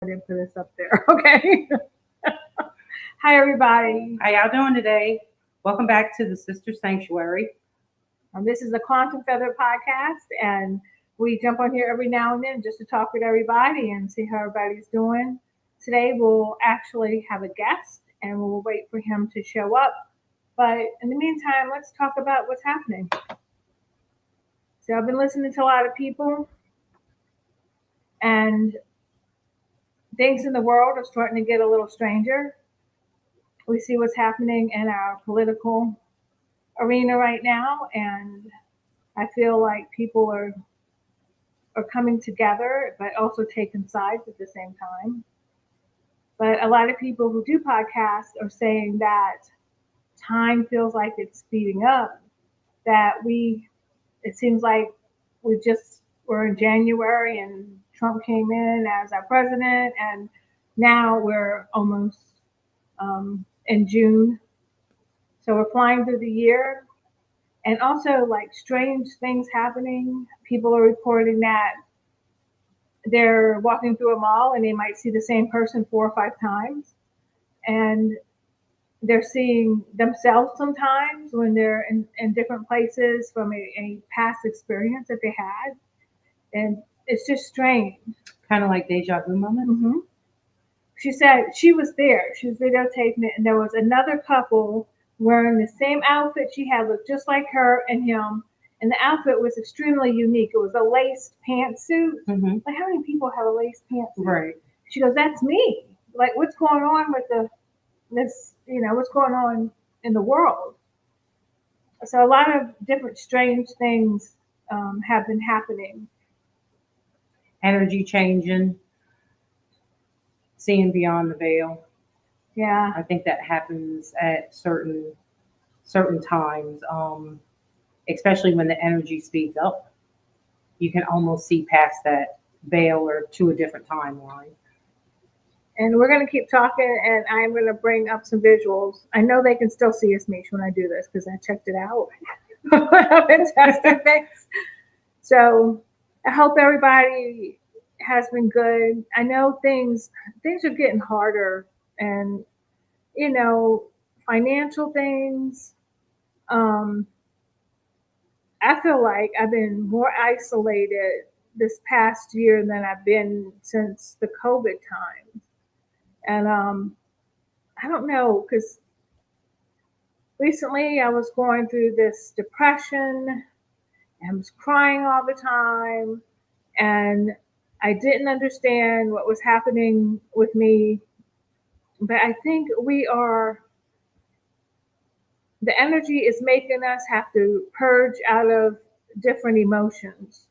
didn't put this up there. Okay. Hi, everybody. How y'all doing today? Welcome back to the Sister Sanctuary. This is the Quantum Feather podcast, and we jump on here every now and then just to talk with everybody and see how everybody's doing. Today, we'll actually have a guest, and we'll wait for him to show up. But in the meantime, let's talk about what's happening. So, I've been listening to a lot of people, and things in the world are starting to get a little stranger. We see what's happening in our political arena right now, and I feel like people are coming together, but also taking sides at the same time. But a lot of people who do podcasts are saying that time feels like it's speeding up. That it seems like we're in January and Trump came in as our president, and now we're almost in June. So we're flying through the year, and also like strange things happening. People are reporting that they're walking through a mall and they might see the same person 4 or 5 times, and they're seeing themselves sometimes when they're in different places from a past experience that they had, and it's just strange. Kind of like deja vu moments. Mm-hmm. She said she was there. She was videotaping it, and there was another couple wearing the same outfit she had, looked just like her and him. And the outfit was extremely unique. It was a laced pantsuit. Mm-hmm. Like, how many people have a laced pantsuit? Right. She goes, "That's me. Like, what's going on with what's going on in the world?" So a lot of different strange things have been happening. Energy changing, seeing beyond the veil. Yeah. I think that happens at certain times, especially when the energy speeds up. You can almost see past that veil or to a different timeline. And we're going to keep talking, and I'm going to bring up some visuals. I know they can still see us, Mish, when I do this because I checked it out. I've been testing things. So I hope everybody has been good. I know things are getting harder, and financial things. I feel like I've been more isolated this past year than I've been since the COVID times. And I don't know, because recently I was going through this depression and I was crying all the time, and I didn't understand what was happening with me. But I think the energy is making us have to purge out of different emotions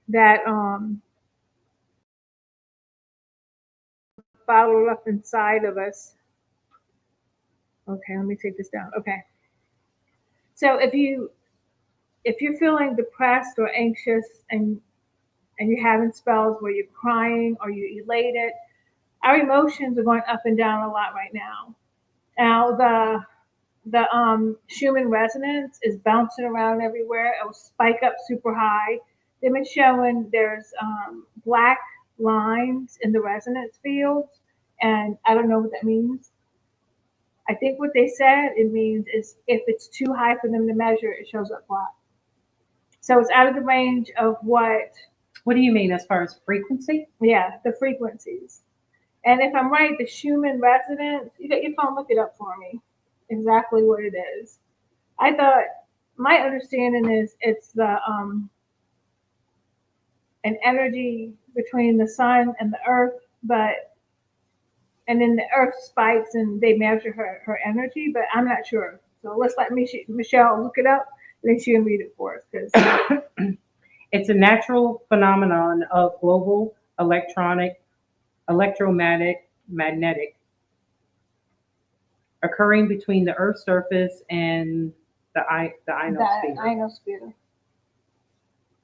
that bottled up inside of us. Okay, let me take this down. Okay. So if you're feeling depressed or anxious, and you're having spells where you're crying or you're elated, our emotions are going up and down a lot right now. Now the Schumann resonance is bouncing around everywhere. It will spike up super high. They've been showing there's black lines in the resonance fields, and I don't know what that means. I think what they said it means is if it's too high for them to measure, it shows up black. So it's out of the range of what. What do you mean as far as frequency? Yeah, the frequencies. And if I'm right, the Schumann resonance, you got your phone, look it up for me. Exactly what it is. I thought my understanding is it's the an energy between the sun and the earth, and then the earth spikes and they measure her energy, but I'm not sure. So let's let Michelle look it up, and then she can read it for us. Because It's a natural phenomenon of global electromagnetic occurring between the Earth's surface and the ionosphere. The ionosphere.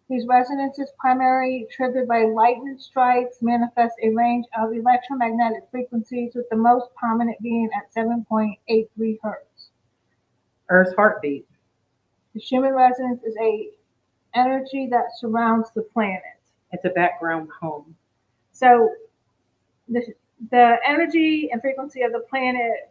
These resonances, primarily triggered by lightning strikes, manifest a range of electromagnetic frequencies, with the most prominent being at 7.83 hertz. Earth's heartbeat. The Schumann resonance is a energy that surrounds the planet. It's a background hum. So the energy and frequency of the planet,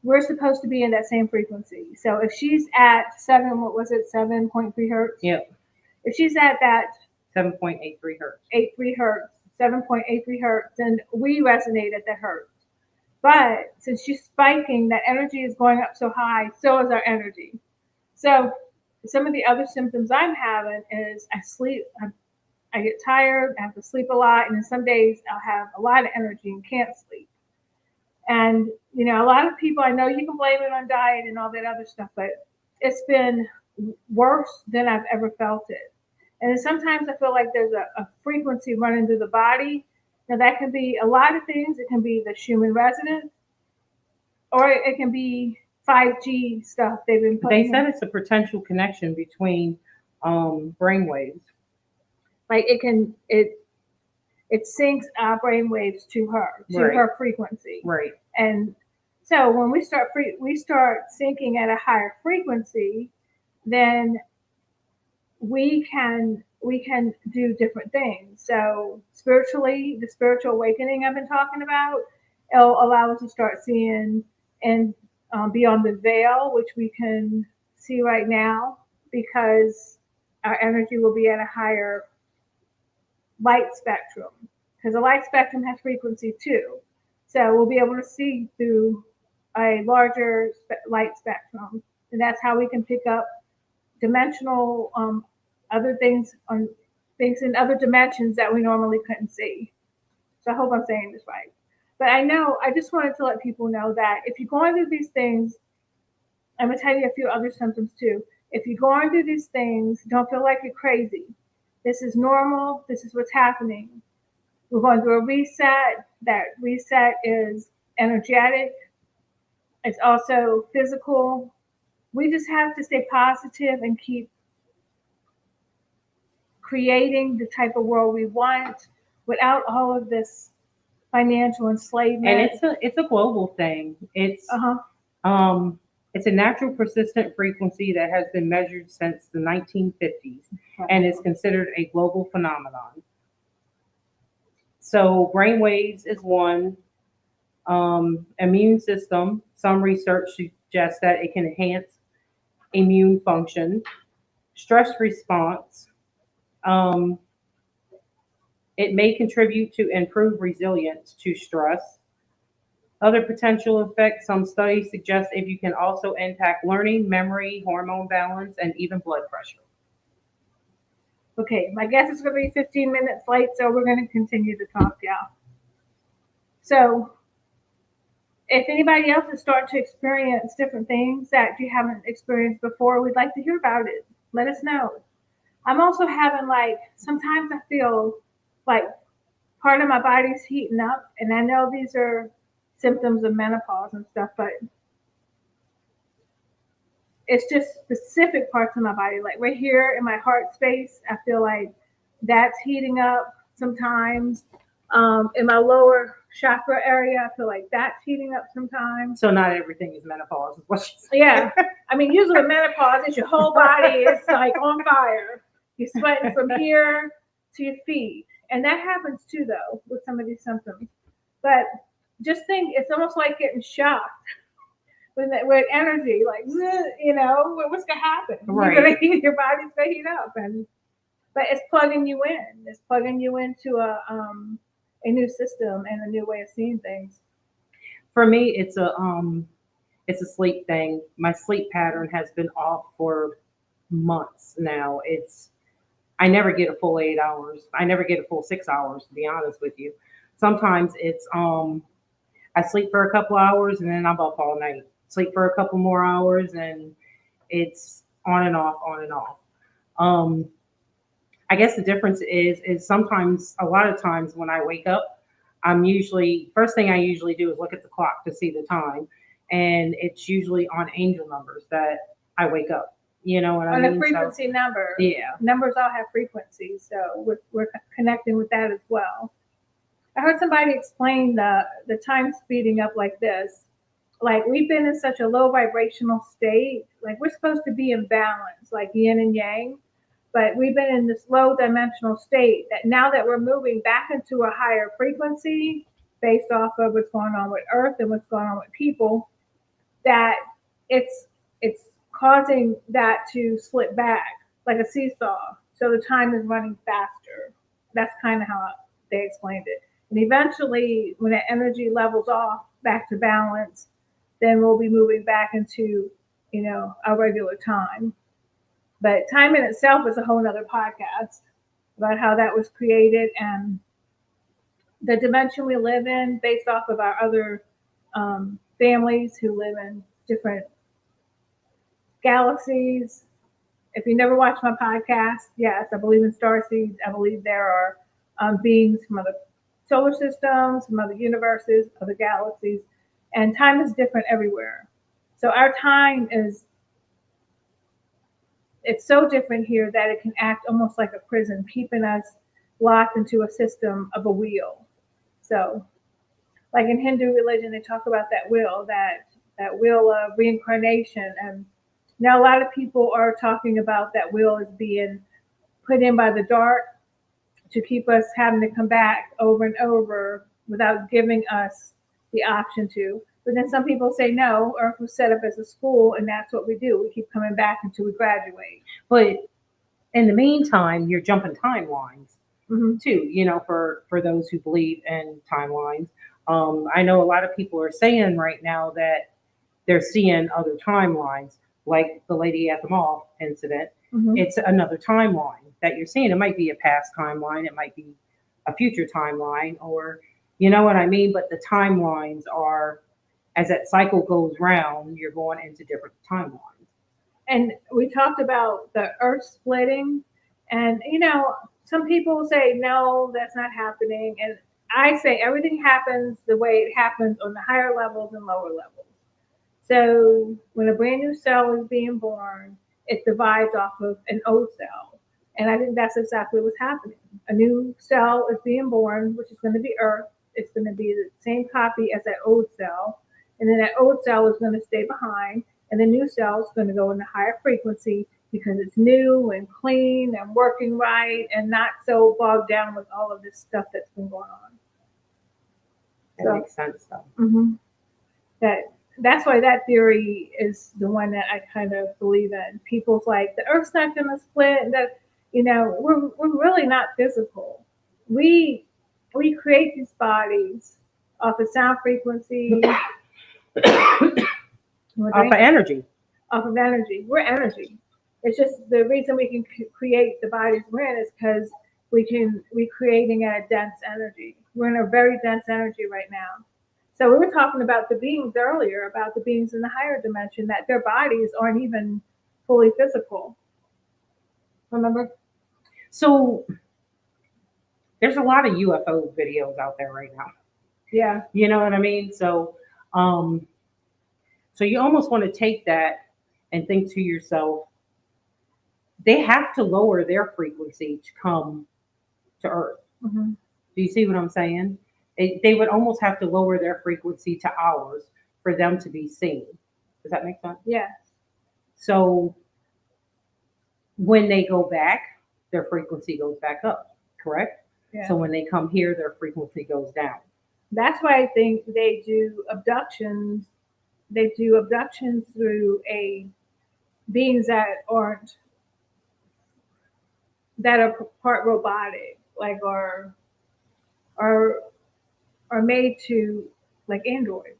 we're supposed to be in that same frequency. So if she's at 7.3 hertz? Yep. If she's at that 7.83 hertz. 83 hertz, 7.83 hertz, then we resonate at the hertz. But since she's spiking, that energy is going up so high, so is our energy. So some of the other symptoms I'm having is I get tired, I have to sleep a lot, and then some days I'll have a lot of energy and can't sleep. And, a lot of people, I know you can blame it on diet and all that other stuff, but it's been worse than I've ever felt it. And then sometimes I feel like there's a frequency running through the body. Now, that can be a lot of things. It can be the Schumann resonance, or it can be 5G stuff they've been They putting said in. it's a potential connection between brain waves. Like it syncs our brain waves to Right. her frequency. Right. And so when we start syncing at a higher frequency, then we can do different things. So spiritually, the spiritual awakening I've been talking about, it'll allow us to start seeing and beyond the veil, which we can see right now, because our energy will be at a higher light spectrum, because the light spectrum has frequency too. So we'll be able to see through a larger light spectrum, and that's how we can pick up dimensional other things on things in other dimensions that we normally couldn't see. So I hope I'm saying this right. But I just wanted to let people know that if you're going through these things, I'm gonna tell you a few other symptoms too. If you're going through these things, don't feel like you're crazy. This is normal. This is what's happening. We're going through a reset. That reset is energetic. It's also physical. We just have to stay positive and keep creating the type of world we want without all of this financial enslavement. And it's a global thing. It's a natural persistent frequency that has been measured since the 1950s and is considered a global phenomenon. So brain waves is one. Immune system. Some research suggests that it can enhance immune function. Stress response. Um, it may contribute to improved resilience to stress. Other potential effects, some studies suggest if you can also impact learning, memory, hormone balance, and even blood pressure. Okay, my guess is going to be 15 minutes late, so we're going to continue to talk, y'all. So, if anybody else is starting to experience different things that you haven't experienced before, we'd like to hear about it. Let us know. I'm also having sometimes I feel like part of my body's heating up, and I know these are symptoms of menopause and stuff, but it's just specific parts of my body. Like right here in my heart space, I feel like that's heating up sometimes. In my lower chakra area, I feel like that's heating up sometimes. So not everything is menopause, is what she's saying. Yeah. I mean, usually menopause is your whole body is like on fire. You're sweating from here to your feet. And that happens too, though, with some of these symptoms. But just think, it's almost like getting shocked with energy, like, what's gonna happen? Right. You're gonna heat, your body's gonna heat up, but it's plugging you in. It's plugging you into a new system and a new way of seeing things. For me, it's a sleep thing. My sleep pattern has been off for months now. I never get a full 8 hours. I never get a full 6 hours, to be honest with you. Sometimes it's I sleep for a couple hours and then I'm up all night. Sleep for a couple more hours and it's on and off, on and off. Um, I guess the difference is sometimes a lot of times when I wake up, I'm usually first thing I usually do is look at the clock to see the time, and it's usually on angel numbers that I wake up. You know what I On mean? a frequency number. Yeah. Numbers all have frequencies, so we're connecting with that as well. I heard somebody explain the time speeding up like this. Like we've been in such a low vibrational state, like we're supposed to be in balance, like yin and yang. But we've been in this low dimensional state that now that we're moving back into a higher frequency based off of what's going on with Earth and what's going on with people, that it's causing that to slip back like a seesaw. So the time is running faster. That's kind of how they explained it. And eventually, when that energy levels off back to balance, then we'll be moving back into, our regular time. But time in itself is a whole other podcast about how that was created and the dimension we live in based off of our other families who live in different galaxies. If you never watched my podcast, yes, I believe in star seeds. I believe there are beings from other solar systems, from other universes, other galaxies, and time is different everywhere. So our time it's so different here that it can act almost like a prison, keeping us locked into a system of a wheel. So, like in Hindu religion, they talk about that wheel of reincarnation, and now a lot of people are talking about that wheel as being put in by the dark to keep us having to come back over and over without giving us the option to. But then some people say no, Earth was set up as a school, and that's what we do. We keep coming back until we graduate. But in the meantime, you're jumping timelines Mm-hmm. too. For those who believe in timelines. I know a lot of people are saying right now that they're seeing other timelines, like the lady at the mall incident. Mm-hmm. It's another timeline that you're seeing. It might be a past timeline, it might be a future timeline, or you know what I mean. But the timelines are, as that cycle goes round, you're going into different timelines. And we talked about the Earth splitting, and some people say no, that's not happening, and I say everything happens the way it happens on the higher levels and lower levels. So when a brand new cell is being born, it divides off of an old cell. And I think that's exactly what's happening. A new cell is being born, which is going to be Earth. It's going to be the same copy as that old cell. And then that old cell is going to stay behind. And the new cell is going to go in a higher frequency because it's new and clean and working right and not so bogged down with all of this stuff that's been going on. That makes sense, though. Mm-hmm. That's why that theory is the one that I kind of believe in. People's like the Earth's not going to split, and that we're really not physical. We create these bodies off of sound frequency, Off of energy. Off of energy. We're energy. It's just the reason we can create the bodies we're in is because we're creating at a dense energy. We're in a very dense energy right now. So we were talking about the beings earlier, about the beings in the higher dimension, that their bodies aren't even fully physical. Remember? So there's a lot of UFO videos out there right now. Yeah. You know what I mean? So you almost want to take that and think to yourself, they have to lower their frequency to come to Earth. Mm-hmm. Do you see what I'm saying? They would almost have to lower their frequency to ours for them to be seen. Does that make sense? Yeah. So when they go back, their frequency goes back up, correct? Yeah. So when they come here, their frequency goes down. That's why I think they do abductions. They do abductions through beings that are part robotic, like are made to, like androids.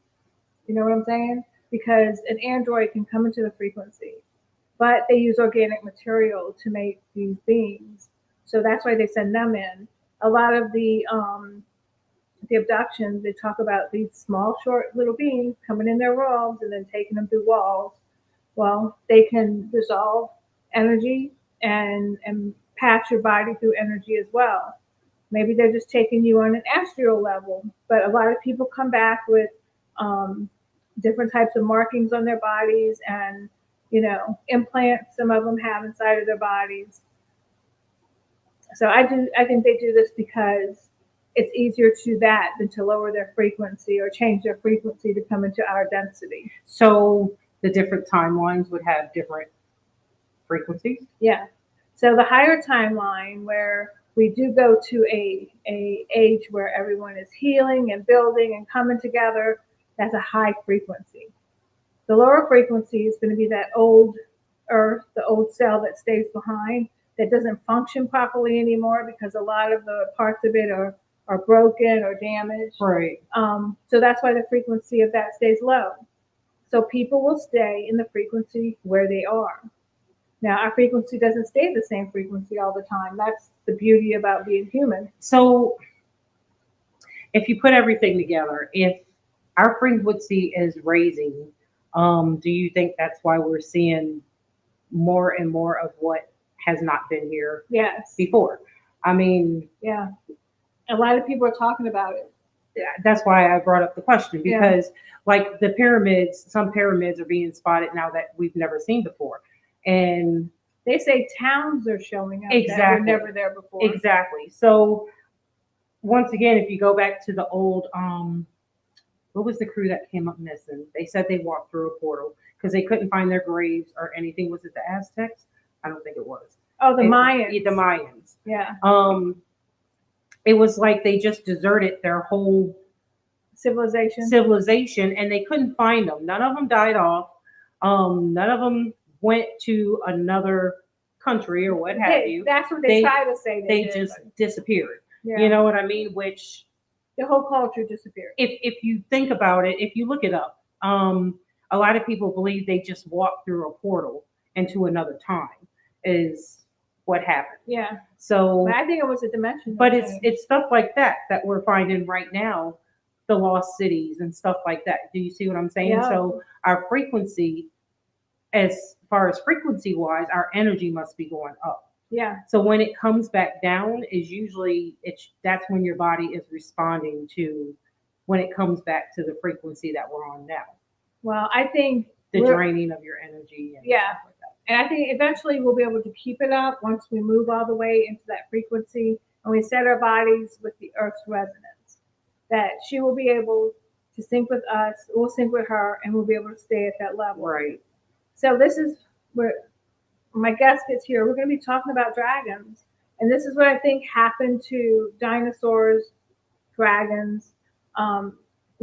You know what I'm saying? Because an android can come into the frequency, but they use organic material to make these beings. So that's why they send them in. A lot of the abductions, they talk about these small, short little beings coming in their robes and then taking them through walls. Well, they can dissolve energy and pass your body through energy as well. Maybe they're just taking you on an astral level, but a lot of people come back with different types of markings on their bodies and implants some of them have inside of their bodies. So I think they do this because it's easier to do that than to lower their frequency or change their frequency to come into our density. So the different timelines would have different frequencies? Yeah. So the higher timeline where we do go to a age where everyone is healing and building and coming together, that's a high frequency. The lower frequency is going to be that old earth, the old cell that stays behind, that doesn't function properly anymore because a lot of the parts of it are broken or damaged. Right. So that's why the frequency of that stays low. So people will stay in the frequency where they are. Now, our frequency doesn't stay the same frequency all the time. That's the beauty about being human. So if you put everything together, if our frequency is raising, do you think that's why we're seeing more and more of what has not been here Yes. before? I mean, Yeah. A lot of people are talking about it. that's why I brought up the question, Yeah. because like the pyramids, some pyramids are being spotted now that we've never seen before. And They say towns are showing up that were Exactly. never there before. exactly. So once again, if you go back to the old, what was the crew that came up missing? They said they walked through a portal because they couldn't find their graves or anything. Was it the Aztecs? I don't think it was. Oh, the Mayans. The Mayans. Yeah. It was like they just deserted their whole Civilization. and they couldn't find them. None of them died off. None of them went to another country or what have you. That's what they try to say. They just disappeared. Yeah. You know what I mean? Which the whole culture disappeared. If you think about it, if you look it up, a lot of people believe they just walked through a portal into another time is what happened. Yeah. So But I think it was a dimension. But it's stuff like that that we're finding right now, the lost cities and stuff like that. Do you see what I'm saying? Yeah. So our frequency, as far as frequency wise, our energy must be going up. Yeah. So when it comes back down, is usually that's when your body is responding to when it comes back to the frequency that we're on now. Well, I think the draining of your energy. And yeah. Stuff like that. And I think eventually we'll be able to keep it up once we move all the way into that frequency and we set our bodies with the Earth's resonance. That she will be able to sync with us, we'll sync with her, and we'll be able to stay at that level. Right. So this is where my guest gets here. We're going to be talking about dragons. And this is what I think happened to dinosaurs, dragons,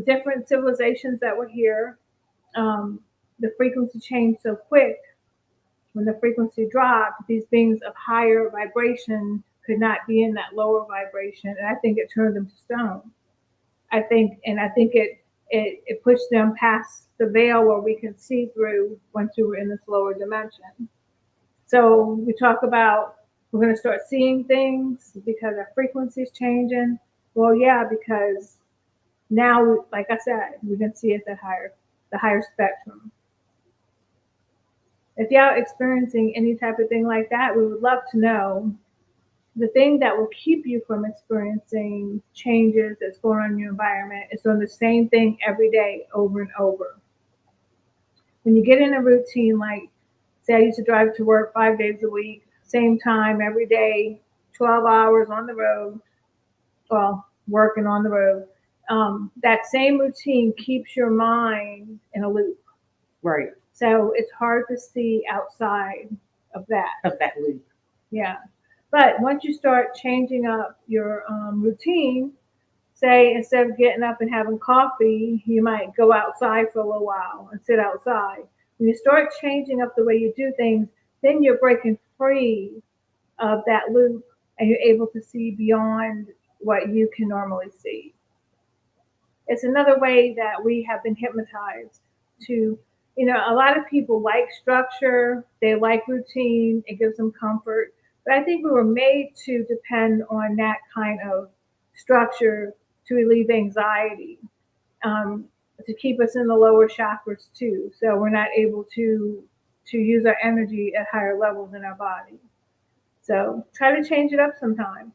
different civilizations that were here. The frequency changed so quick. When the frequency dropped, these beings of higher vibration could not be in that lower vibration, and I think it turned them to stone. I think it pushed them past the veil where we can see through once we were in this lower dimension. So we talk about we're going to start seeing things because our frequency is changing. Well, yeah, because now, like I said, we can see at the higher spectrum. If y'all experiencing any type of thing like that, we would love to know. The thing that will keep you from experiencing changes that's going on in your environment is doing the same thing every day over and over. When you get in a routine, like say I used to drive to work 5 days a week, same time every day, 12 hours on the road, well, working on the road, that same routine keeps your mind in a loop. Right. So it's hard to see outside of that. Loop. Yeah. But once you start changing up your routine, say instead of getting up and having coffee, you might go outside for a little while and sit outside. When you start changing up the way you do things, then you're breaking free of that loop and you're able to see beyond what you can normally see. It's another way that we have been hypnotized to, a lot of people like structure, they like routine, it gives them comfort. But I think we were made to depend on that kind of structure to relieve anxiety, to keep us in the lower chakras too. So we're not able to use our energy at higher levels in our body. So try to change it up sometime.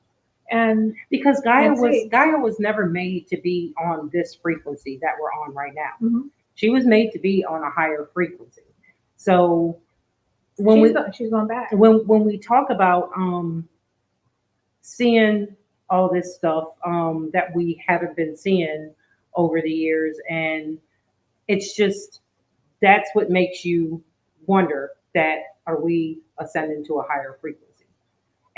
And because Gaia was never made to be on this frequency that we're on right now. Mm-hmm. She was made to be on a higher frequency. So she's going back. When we talk about seeing all this stuff that we haven't been seeing over the years, and it's just that's what makes you wonder that are we ascending to a higher frequency?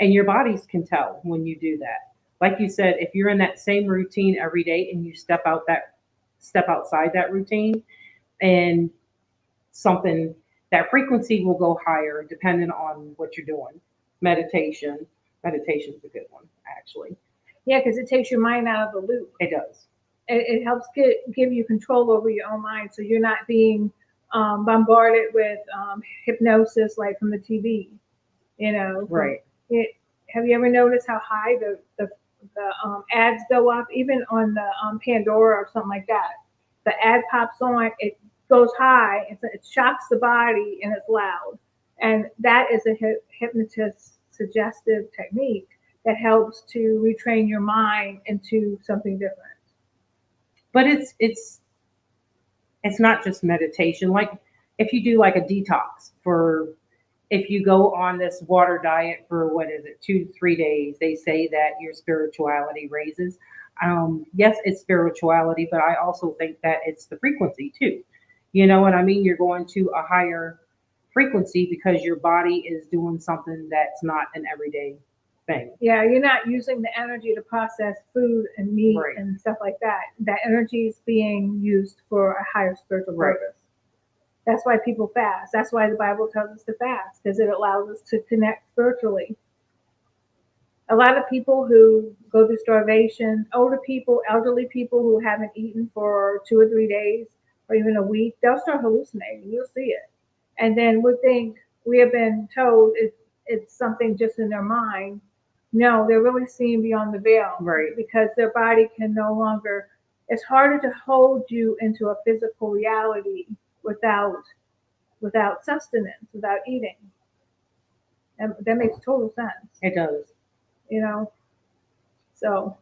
And your bodies can tell when you do that. Like you said, if you're in that same routine every day and you step outside that routine, and something, that frequency will go higher depending on what you're doing. Meditation. Meditation is a good one, actually. Yeah, because it takes your mind out of the loop. It does. It helps give you control over your own mind, so you're not being bombarded with hypnosis like from the TV. You know, Right. it. Have you ever noticed how high the ads go up, even on the Pandora or something like that? The ad pops on, it goes high, it shocks the body, and it's loud. And that is a hypnotist suggestive technique that helps to retrain your mind into something different. But it's not just meditation. Like if you do like a detox for, if you go on this water diet for what is it, 2 3 days, they say that your spirituality raises. Yes, it's spirituality, but I also think that it's the frequency too. You know what I mean? You're going to a higher frequency because your body is doing something that's not an everyday thing. Yeah, you're not using the energy to process food and meat Right. and stuff like that. That energy is being used for a higher spiritual Right. purpose. That's why people fast. That's why the Bible tells us to fast, because it allows us to connect spiritually. A lot of people who go through starvation, older people, elderly people who haven't eaten for 2 or 3 days or even a week, they'll start hallucinating. You'll see it. And then we think we have been told it's something just in their mind. No, they're really seeing beyond the veil. Right. Because their body can no longer, it's harder to hold you into a physical reality without sustenance, without eating. And that makes total sense, It does. you know. So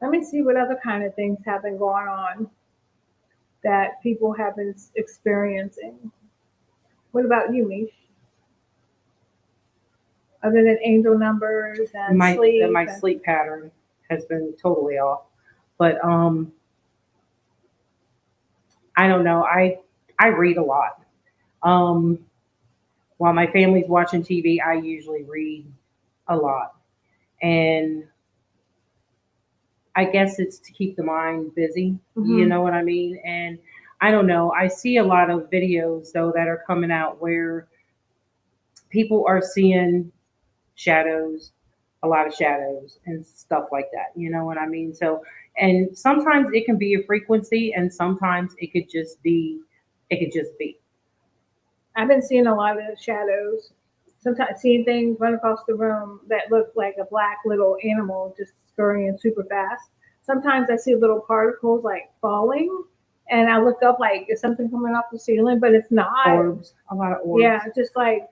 let me see what other kind of things have been going on that people have been experiencing. What about you, Mish? Other than angel numbers and My sleep. my And, sleep pattern has been totally off. But I don't know. I read a lot. Um, while my family's watching TV, I usually read a lot. And I guess it's to keep the mind busy. You Mhm. know what I mean? And I don't know. I see a lot of videos though that are coming out where people are seeing shadows, a lot of shadows and stuff like that. You know what I mean? So, and sometimes it can be a frequency, and sometimes it could just be. I've been seeing a lot of shadows. Sometimes seeing things run across the room that look like a black little animal just scurrying super fast. Sometimes I see little particles like falling, and I look up like is something coming off the ceiling, but it's not. Orbs, a lot of orbs. Yeah, just like,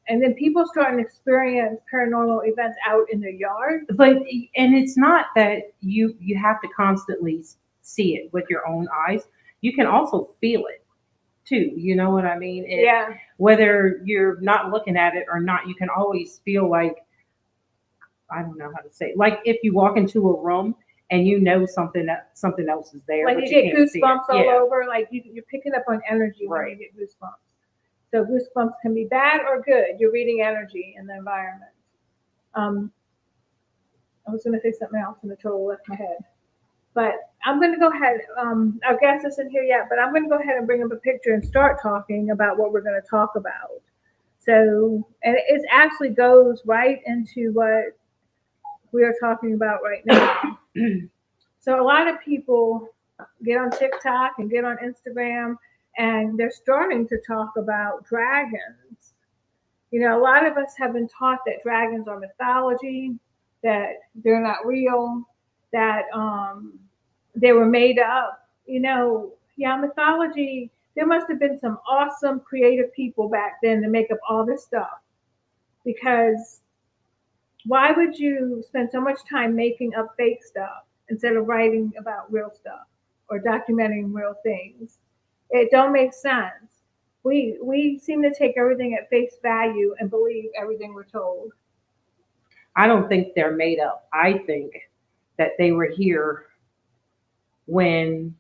and then people starting to experience paranormal events out in their yard. But and it's not that you have to constantly see it with your own eyes. You can also feel it too. You know what I mean? Yeah, Whether you're not looking at it or not, you can always feel like, I don't know how to say it. Like if you walk into a room and you know something else is there, like but you you get can't see it. goosebumps all Yeah, over. Like you're picking up on energy when you right. get goosebumps. So goosebumps can be bad or good. You're reading energy in the environment. Um, I was going to say something else and it totally left my head. But I'm going to go ahead. Our guest isn't here yet, but I'm going to go ahead and bring up a picture and start talking about what we're going to talk about. So, and it actually goes right into what we are talking about right now. So, a lot of people get on TikTok and get on Instagram, and they're starting to talk about dragons. You know, a lot of us have been taught that dragons are mythology, that they're not real, that they were made up. You know, yeah, mythology. There must have been some awesome creative people back then to make up all this stuff. Because why would you spend so much time making up fake stuff instead of writing about real stuff or documenting real things? It don't make sense. We seem to take everything at face value and believe everything we're told. I don't think they're made up. I think that they were here when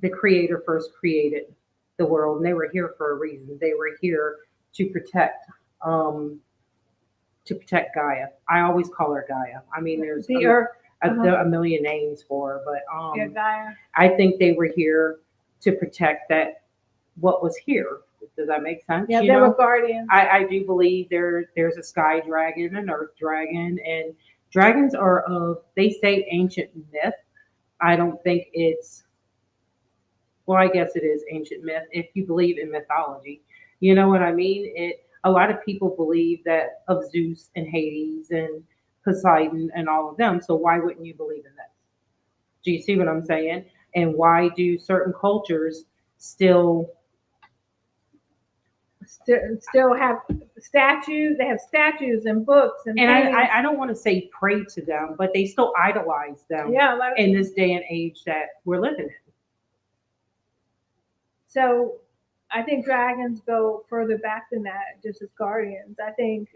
the creator first created the world, and they were here for a reason. They were here to protect, um, to protect Gaia. I always call her Gaia. I mean, there's The earth. a million names for her, but Yeah, Gaia. I think they were here to protect that what was here. Does that make sense? Yeah, You they know, were guardians. I do believe there's a sky dragon, an earth dragon, and dragons are of, they say, ancient myth. I don't think it's, well, I guess it is ancient myth if you believe in mythology. You know what I mean? It, a lot of people believe that of Zeus and Hades and Poseidon and all of them. So why wouldn't you believe in this? Do you see what I'm saying? And why do certain cultures still, Still have statues. They have statues and books and and paintings. I don't want to say pray to them, but they still idolize them Yeah, a lot of in people. this day and age that we're living in. So I think dragons go further back than that, just as guardians. I think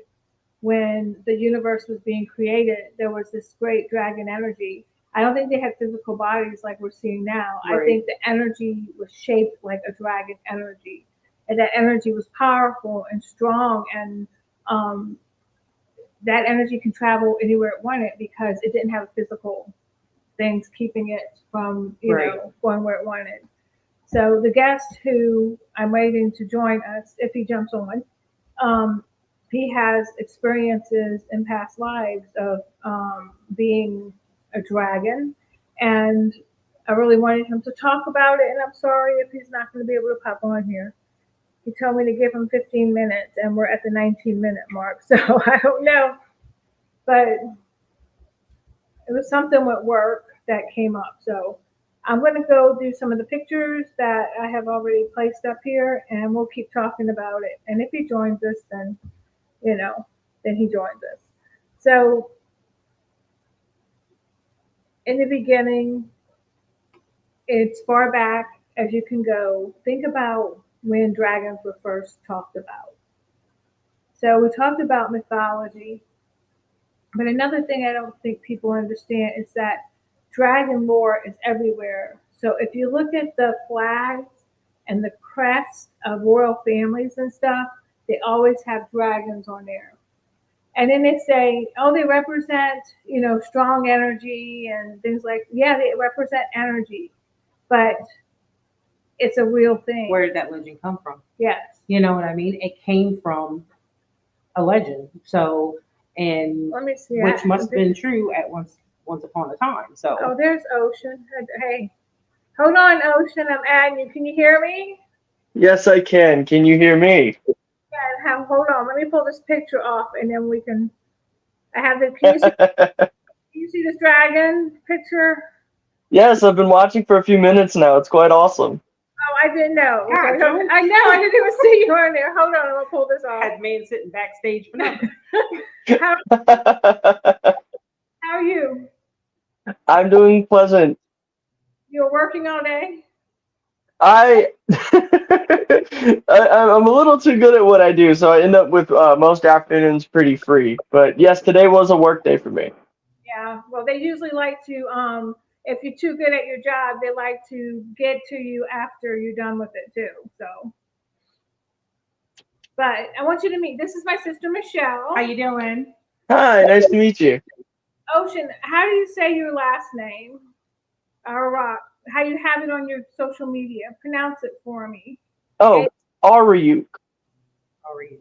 when the universe was being created, there was this great dragon energy. I don't think they had physical bodies like we're seeing now. I Right. think the energy was shaped like a dragon energy. And that energy was powerful and strong, and um, that energy can travel anywhere it wanted because it didn't have physical things keeping it from, Right. going where it wanted. So the guest who I'm waiting to join us, if he jumps on, um, he has experiences in past lives of being a dragon, and I really wanted him to talk about it. And I'm sorry if he's not going to be able to pop on here. He told me to give him 15 minutes, and we're at the 19-minute mark. So I don't know, but it was something with work that came up. So I'm going to go do some of the pictures that I have already placed up here, and we'll keep talking about it. And if he joins us, then, then he joins us. So in the beginning, it's far back as you can go. Think about when dragons were first talked about. So we talked about mythology, but another thing I don't think people understand is that dragon lore is everywhere. So if you look at the flags and the crests of royal families and stuff, they always have dragons on there. And then they say, oh, they represent, strong energy and things like, yeah, they represent energy, but it's a real thing. Where did that legend come from? Yes. You know what I mean? It came from a legend. So, and Let me see. which must have been true at once upon a time. So, Oh, there's Ocean. Hey, hold on, Ocean. I'm adding you. Can you hear me? Yes, I can. Can you hear me? Yeah. Hold on. Let me pull this picture off, and then we can. I have the. Can you see this dragon picture? Yes, I've been watching for a few minutes now. It's quite awesome. Oh, I didn't know. God, Okay, Joe. I know. I didn't even see you on there. Hold on. I'm gonna pull this off. had man sitting backstage for nothing. How are you? I'm doing pleasant. You're working all day? I, I'm a little too good at what I do, so I end up with most afternoons pretty free. But yes, today was a work day for me. Yeah. Well, they usually like to. If you're too good at your job, they like to get to you after you're done with it too. So. But I want you to meet. This is my sister Michelle. How you doing? Hi, nice to meet you. Ocean, how do you say your last name? Aoriuk. How you have it on your social media? Pronounce it for me. Oh, Aoriuk. How are you?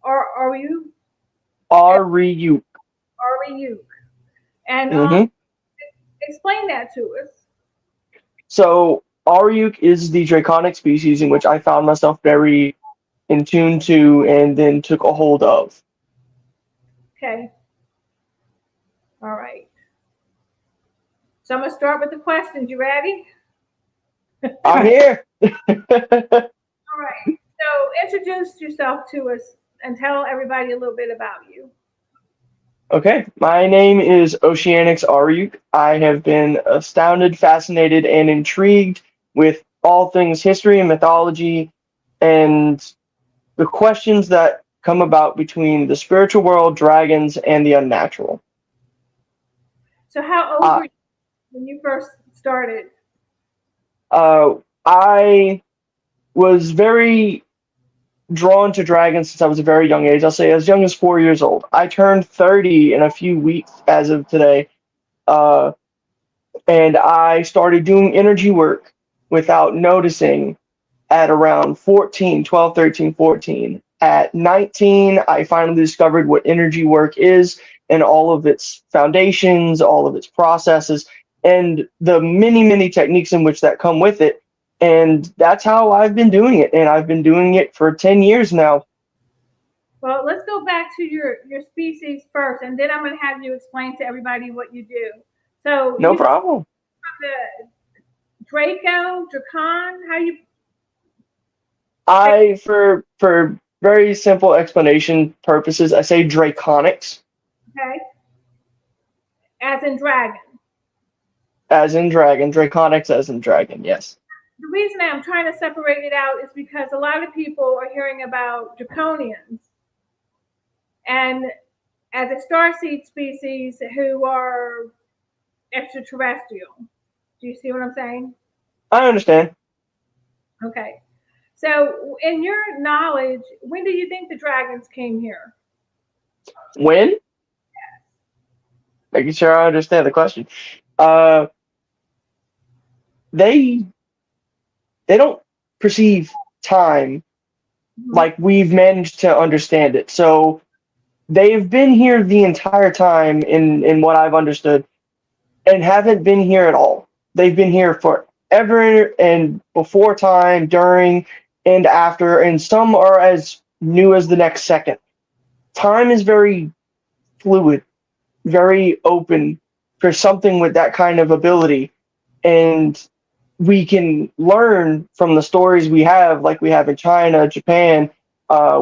Or are you Aoriuk. Aoriuk? And Mm-hmm. explain that to us. So Aoriuk is the draconic species in which I found myself very in tune to and then took a hold of. Okay. All right. So I'm gonna start with the questions. You ready? I'm here. All right. So introduce yourself to us and tell everybody a little bit about you. Okay, my name is Oceanix Aoriuk. I have been astounded, fascinated, and intrigued with all things history and mythology and the questions that come about between the spiritual world, dragons, and the unnatural. So how old Uh, were you when you first started? I was very drawn to dragons since I was a very young age. I'll say as young as 4 years old. I turned 30 in a few weeks as of today. Uh, and I started doing energy work without noticing at around 14, 12, 13, 14. At 19, I finally discovered what energy work is and all of its foundations, all of its processes, and the many, many techniques in which that come with it. And that's how I've been doing it. And I've been doing it for 10 years now. Well, let's go back to your species first, and then I'm going to have you explain to everybody what you do. So No you said problem. the Draco, Dracon, how you say, For very simple explanation purposes, I say draconics, okay, as in dragon. as in dragon, draconics as in dragon, yes. The reason I'm trying to separate it out is because a lot of people are hearing about draconians and as a starseed species who are extraterrestrial. Do you see what I'm saying? I understand. Okay. So, in your knowledge, when do you think the dragons came here? When? Making sure I understand the question. Uh, they they don't perceive time Mhm. like we've managed to understand it. So they've been here the entire time in what I've understood and haven't been here at all. They've been here forever and before time, during and after, and some are as new as the next second. Time is very fluid, very open for something with that kind of ability. And we can learn from the stories we have, like we have in China, Japan.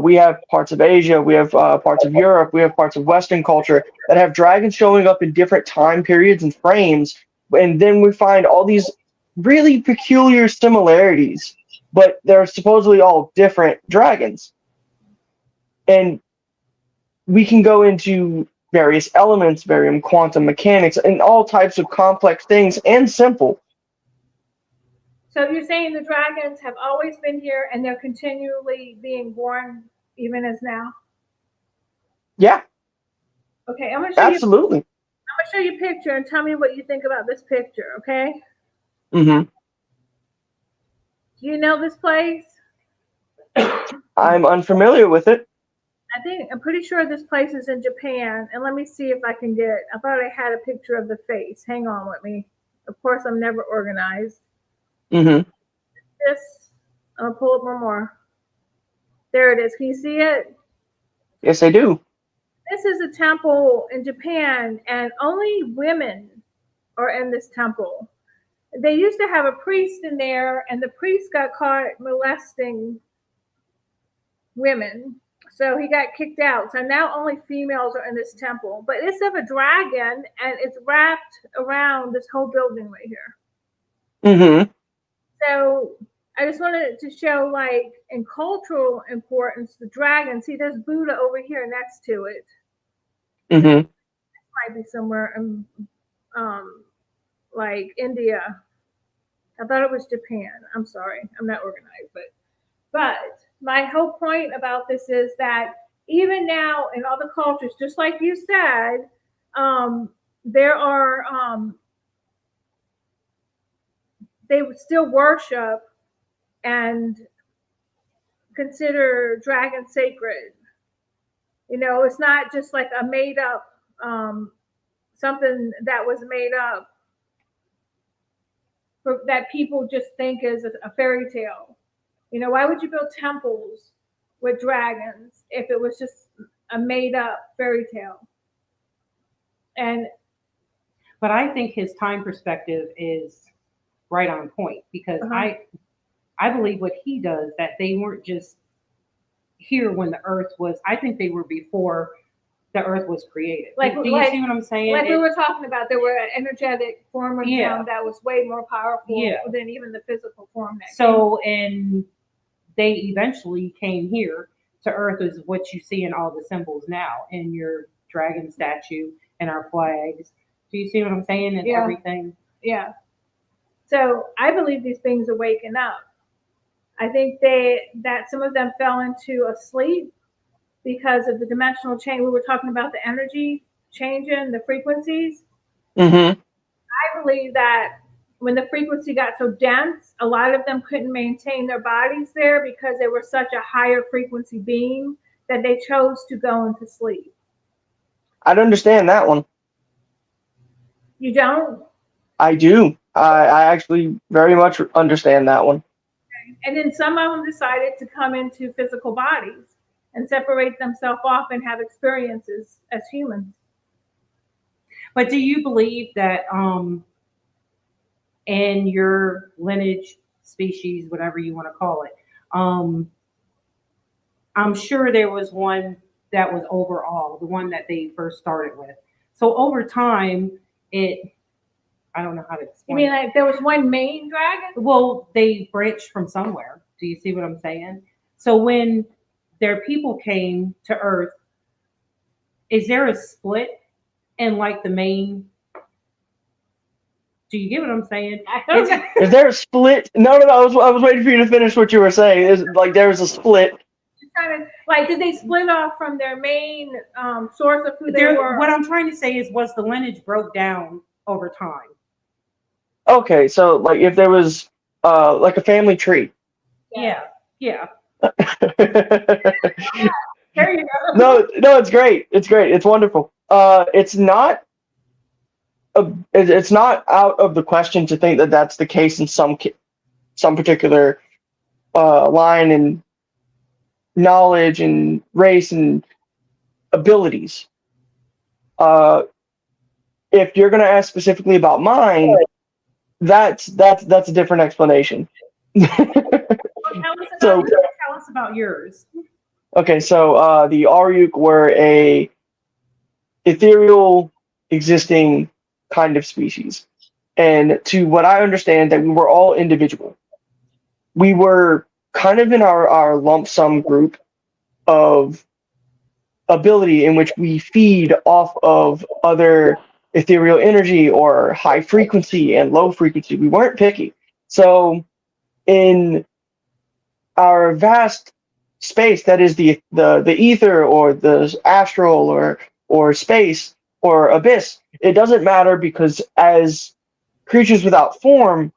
We have parts of Asia, we have parts of Europe, we have parts of Western culture that have dragons showing up in different time periods and frames. And then we find all these really peculiar similarities, but they're supposedly all different dragons. And we can go into various elements, varium quantum mechanics, and all types of complex things and simple. So, you're saying the dragons have always been here and they're continually being born even as now? Yeah, Okay, I'm going to show you. I'm absolutely. going to show you a picture and tell me what you think about this picture, okay? Hmm. Do you know this place? I'm unfamiliar with it. I'm pretty sure this place is in Japan. And let me see if I can get, I thought I had a picture of the face. Hang on with me. Of course, I'm never organized. Hmm. This, I'm going to pull up one more. There it is. Can you see it? Yes, I do. This is a temple in Japan, and only women are in this temple. They used to have a priest in there, and the priest got caught molesting women. So he got kicked out. So now only females are in this temple. But it's of a dragon and it's wrapped around this whole building right here. Hmm. So I just wanted to show, like, in cultural importance, the dragon. See, there's Buddha over here next to it. This Hmm. might be somewhere in, um, like India. I thought it was Japan. I'm sorry, I'm not organized, but my whole point about this is that even now in other cultures, just like you said, there are they would still worship and consider dragons sacred. You know, it's not just like a made up something that was made up for, that people just think is a fairy tale. You know, why would you build temples with dragons if it was just a made up fairy tale? And But I think his time perspective is right on point because uh-huh. I believe what he does that they weren't just here when the earth was. I think they were before the earth was created. like Do you see what I'm saying? like we were talking about, there were an energetic form of Yeah, them that was way more powerful yeah. than even the physical form that So and they eventually came here to earth is what you see in all the symbols now in your dragon statue and our flags. Do you see what I'm saying? And Yeah. everything. Yeah. So I believe these things are waking up. I think that some of them fell into a sleep because of the dimensional change. We were talking about the energy changing, the frequencies. Mm-hmm. I believe that when the frequency got so dense, a lot of them couldn't maintain their bodies there because they were such a higher frequency being that they chose to go into sleep. I'd understand that one. You don't? I do. I actually very much understand that one. And then some of them decided to come into physical bodies and separate themselves off and have experiences as humans. But do you believe that in your lineage, species, whatever you want to call it, I'm sure there was one that was overall, the one that they first started with. So over time, I don't know how to You explain mean it. like there was one main dragon? Well, they branched from somewhere. Do you see what I'm saying? So when their people came to Earth, is there a split in like the main? Do you get what I'm saying? I don't know. Is there a split? No, no, no. I was waiting for you to finish what you were saying. Is like there's a split. Kind of like did they split off from their main source of who they were? What I'm trying to say is, was the lineage broke down over time? Okay, so like if there was like a family tree. Yeah, yeah. There you go. No, no, it's great. It's great. It's wonderful. It's not out of the question to think that that's the case in some particular line and knowledge and race and abilities. Uh, if you're going to ask specifically about mine, that's a different explanation. So Tell us about yours. okay, so the Aoriuk were a ethereal existing kind of species, and to what I understand, that we were all individual. We were kind of in our lump sum group of ability in which we feed off of other ethereal energy or high frequency and low frequency. We weren't picky. So in our vast space that is the ether or the astral or space or abyss, it doesn't matter because as creatures without form,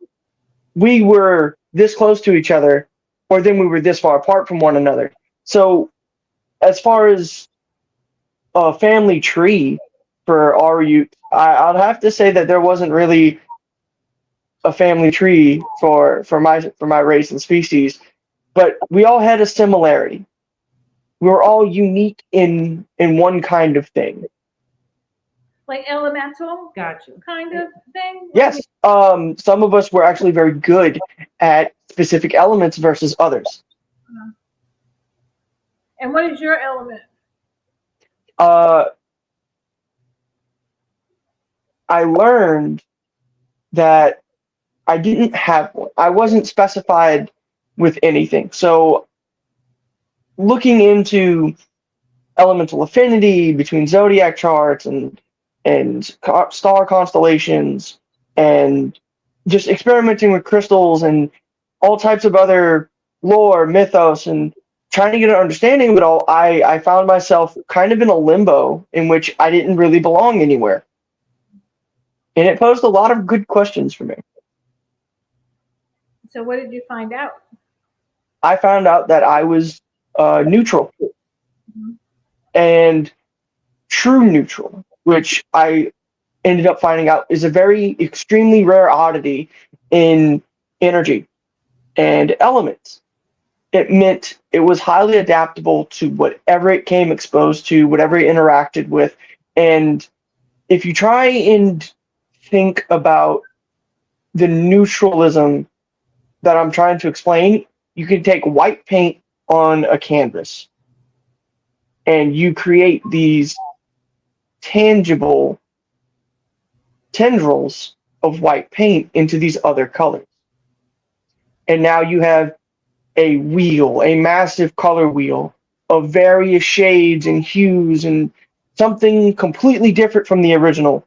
we were this close to each other, or then we were this far apart from one another. So as far as a family tree for our youth, I'd have to say that there wasn't really a family tree for my race and species, but we all had a similarity. We were all unique in one kind of thing. Like elemental Gotcha. kind of thing. Yes, some of us were actually very good at specific elements versus others. And what is your element? Uh, I learned that I didn't have one. I wasn't specified with anything. So looking into elemental affinity between zodiac charts and star constellations and just experimenting with crystals and all types of other lore, mythos, and trying to get an understanding of it all, I found myself kind of in a limbo in which I didn't really belong anywhere. And it posed a lot of good questions for me. So what did you find out? I found out that I was neutral and true neutral, which I ended up finding out is a very extremely rare oddity in energy and elements. It meant it was highly adaptable to whatever it came exposed to, whatever it interacted with. And if you try and think about the neutralism that I'm trying to explain, you can take white paint on a canvas and you create these tangible tendrils of white paint into these other colors. And now you have a wheel, a massive color wheel of various shades and hues and something completely different from the original.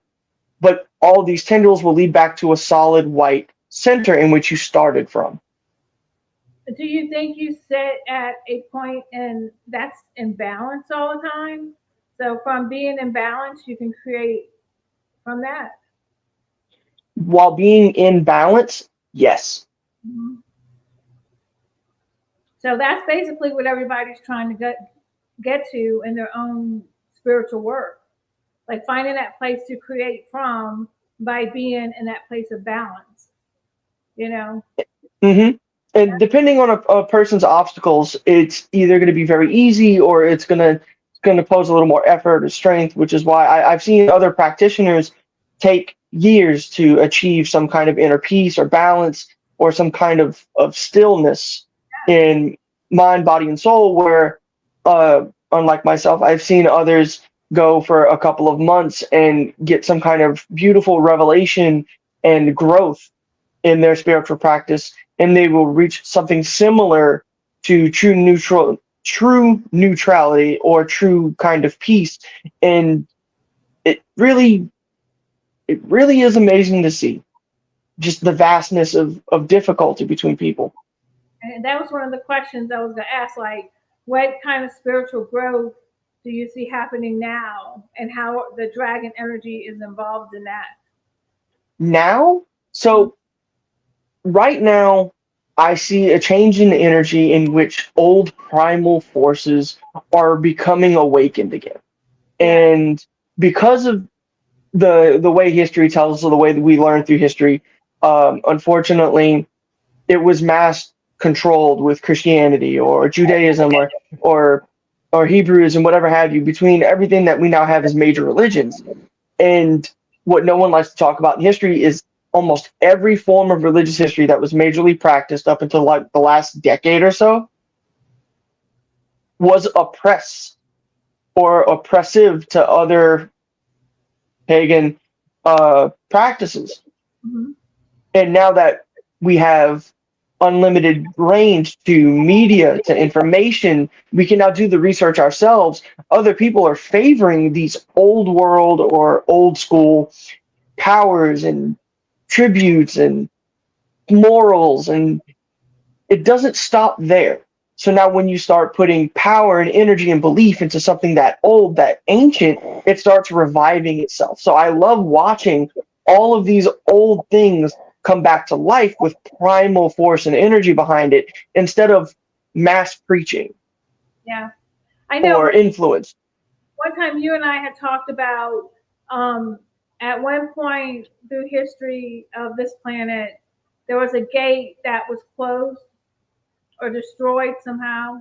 But all of these tendrils will lead back to a solid white center in which you started from. Do you think you sit at a point and that's in balance all the time? So from being in balance, you can create from that. While being in balance, yes. Mhm. So that's basically what everybody's trying to get to in their own spiritual work, like finding that place to create from by being in that place of balance. You know. hmm And depending on a person's obstacles, it's either going to be very easy or it's going to pose a little more effort or strength, which is why I've seen other practitioners take years to achieve some kind of inner peace or balance or some kind of stillness in mind, body, and soul. Where, unlike myself, I've seen others go for a couple of months and get some kind of beautiful revelation and growth in their spiritual practice, and they will reach something similar to true neutrality or true kind of peace. And it really it really is amazing to see just the vastness of difficulty between people. And that was one of the questions I was going to ask, like, what kind of spiritual growth do you see happening now, and how the dragon energy is involved in that? Now, so right now, I see a change in energy in which old primal forces are becoming awakened again. Yeah. And because of the way history tells us, or the way that we learn through history, unfortunately, it was mass controlled with Christianity or Judaism or or Hebrewism, whatever have you, between everything that we now have as major religions. And what no one likes to talk about in history is almost every form of religious history that was majorly practiced up until like the last decade or so was oppressed or oppressive to other pagan practices. Hmm. And now that we have unlimited range to media, to information, we can now do the research ourselves. Other people are favoring these old world or old school powers and tributes and morals, and it doesn't stop there. So now when you start putting power and energy and belief into something that old, that ancient, it starts reviving itself. So I love watching all of these old things come back to life with primal force and energy behind it instead of mass preaching Yeah. I know or influence. one time you and I had talked about um, at one point through history of this planet, there was a gate that was closed or destroyed somehow,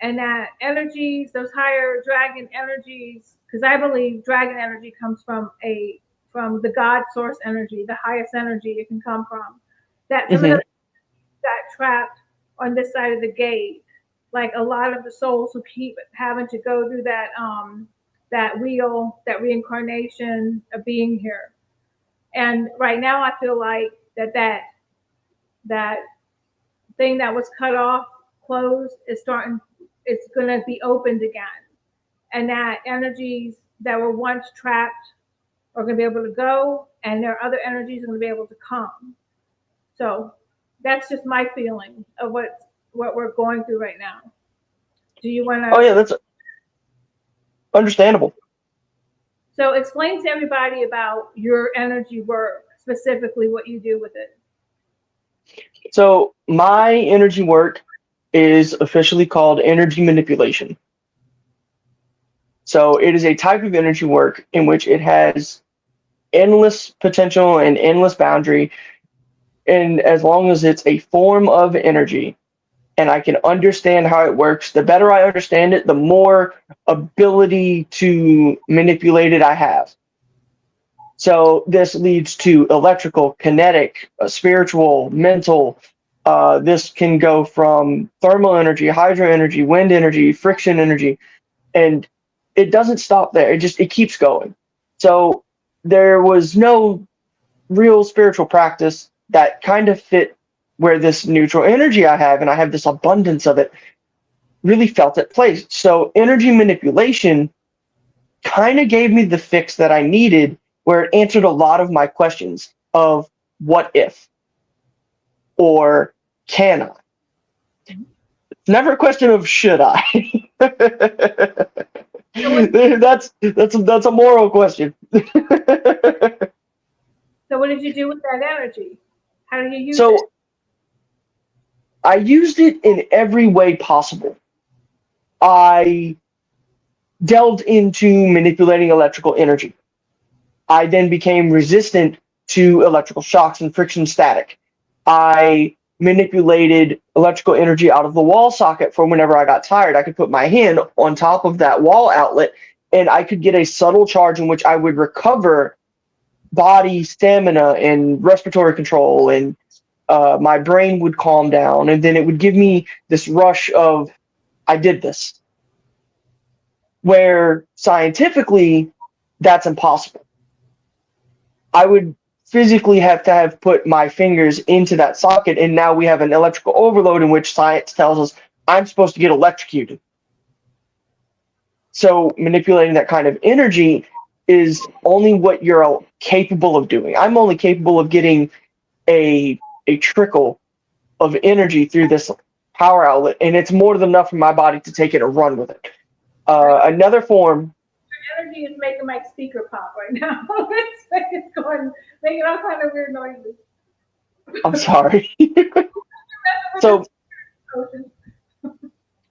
and that energies, those higher dragon energies, because I believe dragon energy comes from the God source energy, the highest energy it can come from. That some of hmm those got trapped on this side of the gate, like a lot of the souls who keep having to go through that wheel, that reincarnation of being here. And right now, I feel like that thing that was cut off, closed, is starting. It's going to be opened again, and that energies that were once trapped are going to be able to go, and their other energies are going to be able to come. So that's just my feeling of what we're going through right now. Do you want Oh to? yeah, that's understandable. So explain to everybody about your energy work, specifically what you do with it. So my energy work is officially called energy manipulation. So it is a type of energy work in which it has endless potential and endless boundary. And as long as it's a form of energy and I can understand how it works, the better I understand it, the more ability to manipulate it I have. So this leads to electrical, kinetic, spiritual, mental. This can go from thermal energy, hydro energy, wind energy, friction energy, and it doesn't stop there. It keeps going. So there was no real spiritual practice that kind of fit where this neutral energy I have, and I have this abundance of it, really felt at place. So energy manipulation kind of gave me the fix that I needed, where it answered a lot of my questions of what if or can I. It's never a question of should I. That's a moral question. So what did you do with that energy? How do you use So it? I used it in every way possible. I delved into manipulating electrical energy. I then became resistant to electrical shocks and friction static. I manipulated electrical energy out of the wall socket for whenever I got tired. I could put my hand on top of that wall outlet and I could get a subtle charge in which I would recover body stamina and respiratory control, and my brain would calm down, and then it would give me this rush of I did this, where scientifically that's impossible. I would physically have to have put my fingers into that socket, and now we have an electrical overload in which science tells us I'm supposed to get electrocuted. So manipulating that kind of energy is only what you're capable of doing. I'm only capable of getting a trickle of energy through this power outlet, and it's more than enough for my body to take it and run with it. Another form. Energy is making my speaker pop right now. It's going, making all kind of weird noises. I'm sorry. So,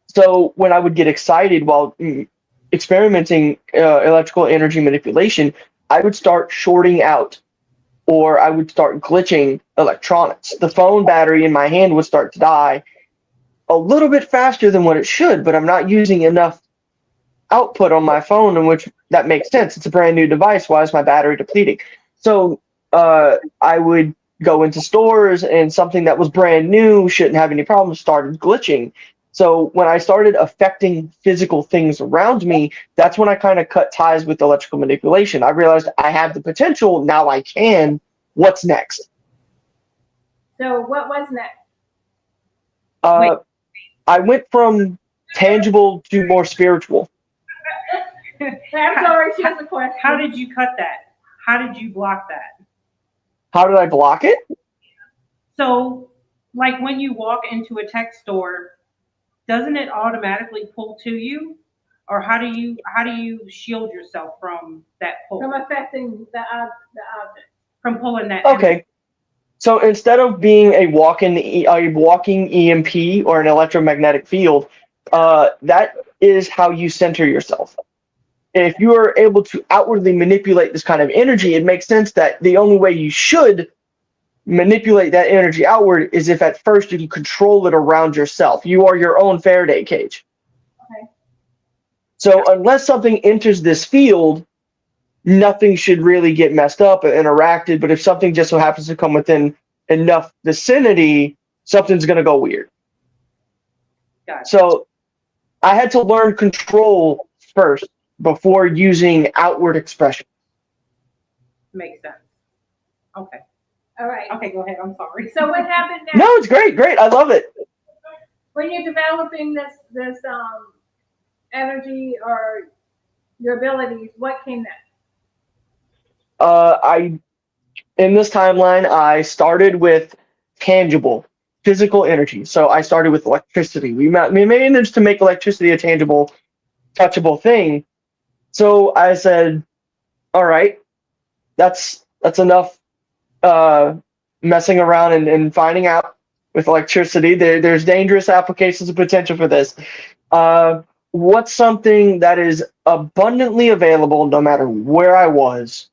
so when I would get excited while experimenting electrical energy manipulation, I would start shorting out, or I would start glitching electronics. The phone battery in my hand would start to die a little bit faster than what it should, but I'm not using enough output on my phone, in which that makes sense. It's a brand new device. Why is my battery depleting? So I would go into stores, and something that was brand new, shouldn't have any problems, started glitching. So when I started affecting physical things around me, that's when I kind of cut ties with electrical manipulation. I realized I have the potential. Now I can. What's next? So what was next? I went from tangible to more spiritual. I'm sorry, she has a question. How did you cut that? How did you block that? How did I block it? So, like when you walk into a tech store, doesn't it automatically pull to you, or how do you shield yourself from that pull? From affecting the object. From pulling that. Okay. Energy. So instead of being a walking EMP or an electromagnetic field, that is how you center yourself. If you are able to outwardly manipulate this kind of energy, it makes sense that the only way you should manipulate that energy outward is if at first you can control it around yourself. You are your own Faraday cage. Okay. So unless something enters this field, nothing should really get messed up or interacted. But if something just so happens to come within enough vicinity, something's going to go weird. Gotcha. So I had to learn control first before using outward expression. Makes sense. Okay. All right. Okay, go ahead. I'm sorry. So what happened next? No, it's great. I love it. When you're developing this energy or your abilities, what came next? In this timeline, I started with tangible, physical energy. So I started with electricity. We managed to make electricity a tangible, touchable thing. So I said, all right, that's enough messing around and finding out with electricity. There's dangerous applications of potential for this. What's something that is abundantly available no matter where I was,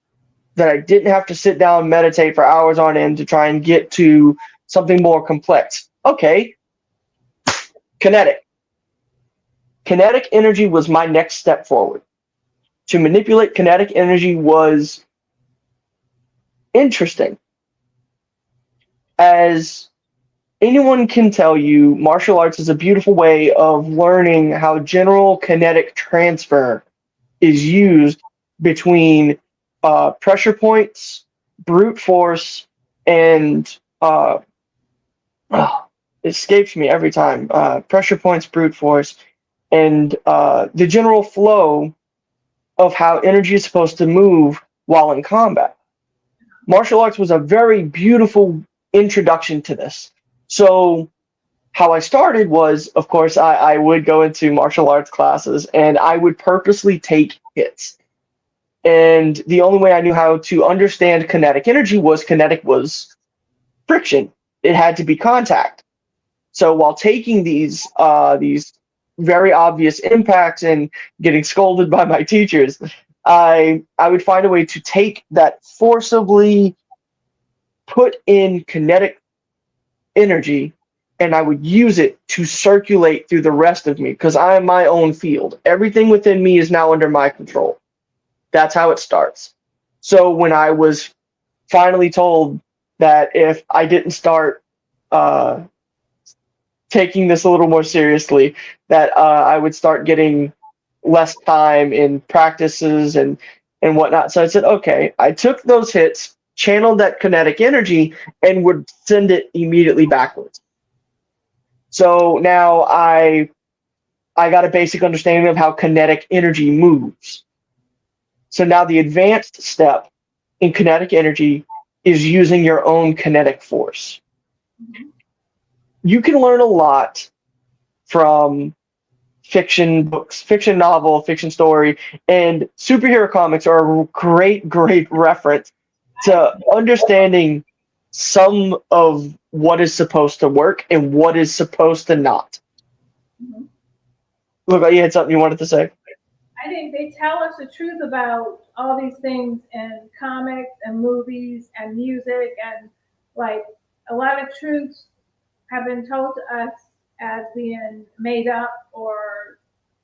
that I didn't have to sit down and meditate for hours on end to try and get to something more complex? Okay, kinetic. Kinetic energy was my next step forward. To manipulate kinetic energy was interesting. As anyone can tell you, martial arts is a beautiful way of learning how general kinetic transfer is used between pressure points, brute force, and it escapes me every time. Pressure points, brute force, and the general flow of how energy is supposed to move while in combat. Martial arts was a very beautiful introduction to this. So how I started was, of course, I would go into martial arts classes and I would purposely take hits. And the only way I knew how to understand kinetic energy was kinetic was friction. It had to be contact. So while taking these very obvious impacts and getting scolded by my teachers, I would find a way to take that forcibly put in kinetic energy and I would use it to circulate through the rest of me because I am my own field. Everything within me is now under my control. That's how it starts. So when I was finally told that if I didn't start uh, taking this a little more seriously, that I would start getting less time in practices and whatnot. So I said, okay. I took those hits, channeled that kinetic energy, and would send it immediately backwards. So now I got a basic understanding of how kinetic energy moves. So now the advanced step in kinetic energy is using your own kinetic force. You can learn a lot from fiction books, fiction novel, fiction story, and superhero comics are a great, great reference to understanding some of what is supposed to work and what is supposed to not. Mhm. Look, you had something you wanted to say? I think they tell us the truth about all these things in comics and movies and music, and like a lot of truths have been told to us as being made up, or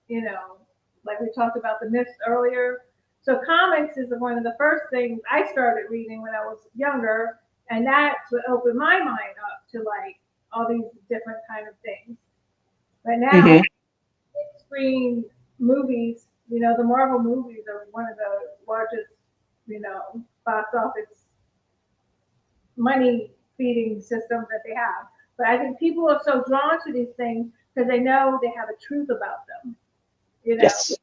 you know, like we talked about the myths earlier. So comics is one of the first things I started reading when I was younger, and that's what opened my mind up to like all these different kind of things. But now, Mm-hmm. screen movies, the Marvel movies are one of the largest, box office money feeding systems that they have. But I think people are so drawn to these things because they know they have a truth about them, Yes.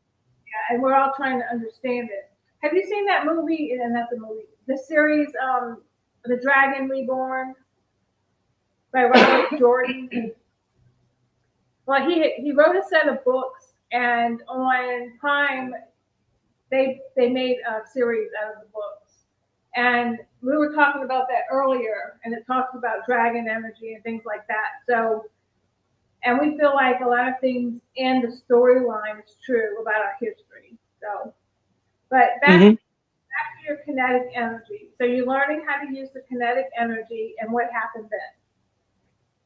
and we're all trying to understand it. Have you seen that movie? And not the movie, the series, The Dragon Reborn by Robert Jordan. Well, he wrote a set of books, and on Prime they made a series out of the books. And we were talking about that earlier, and it talks about dragon energy and things like that. So, and we feel like a lot of things in the storyline is true about our history. So, but back Mm-hmm. to your kinetic energy. So you're learning how to use the kinetic energy, and what happened then?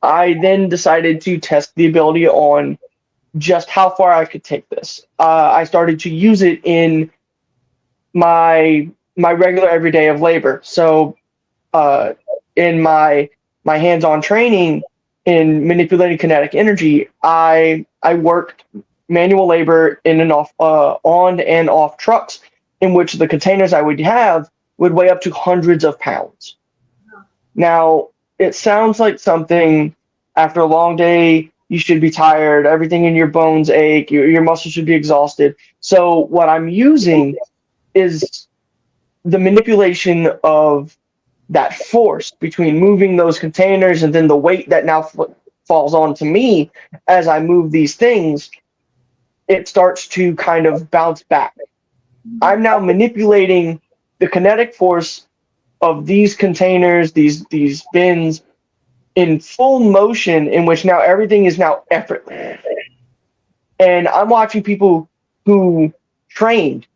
I then decided to test the ability on just how far I could take this. I started to use it in my regular everyday of labor. So uh, in my hands-on training in manipulating kinetic energy, I worked manual labor in and off on and off trucks, in which the containers I would have would weigh up to hundreds of pounds. Now, it sounds like something after a long day, you should be tired, everything in your bones ache, your muscles should be exhausted. So, what I'm using is the manipulation of that force between moving those containers and then the weight that now falls onto me as I move these things, it starts to kind of bounce back. I'm now manipulating the kinetic force of these containers, these bins in full motion, in which now everything is now effortless. And I'm watching people who trained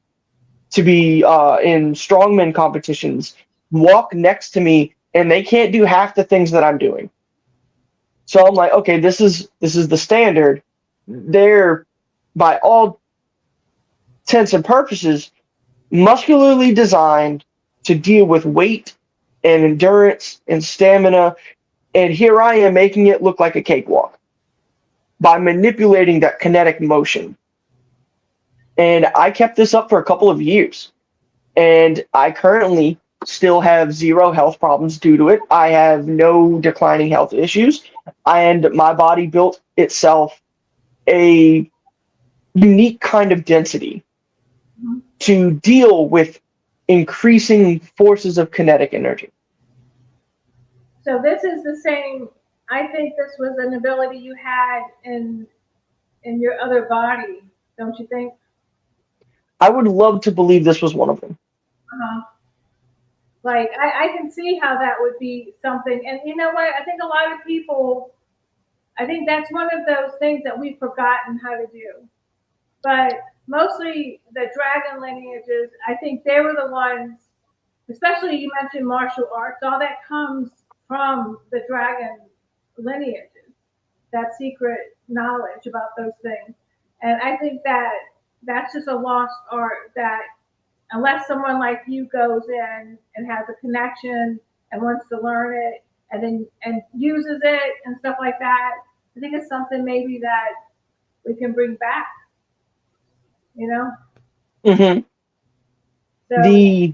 to be in strongman competitions walk next to me and they can't do half the things that I'm doing. So I'm like, okay, this is the standard. They're by all intents and purposes muscularly designed to deal with weight and endurance and stamina, and here I am making it look like a cakewalk by manipulating that kinetic motion. And I kept this up for a couple of years. And I currently still have zero health problems due to it. I have no declining health issues. And my body built itself a unique kind of density to deal with increasing forces of kinetic energy. So this is the same I think this was an ability you had in your other body, don't you think? I would love to believe this was one of them. Uh, like I can see how that would be something. And you know what? I think a lot of people, I think that's one of those things that we've forgotten how to do. But mostly the dragon lineages, I think they were the ones, especially you mentioned martial arts, all that comes from the dragon lineages, that secret knowledge about those things. And I think that that's just a lost art that unless someone like you goes in and has a connection and wants to learn it and then and uses it and stuff like that, I think it's something maybe that we can bring back, you know? Hmm. So The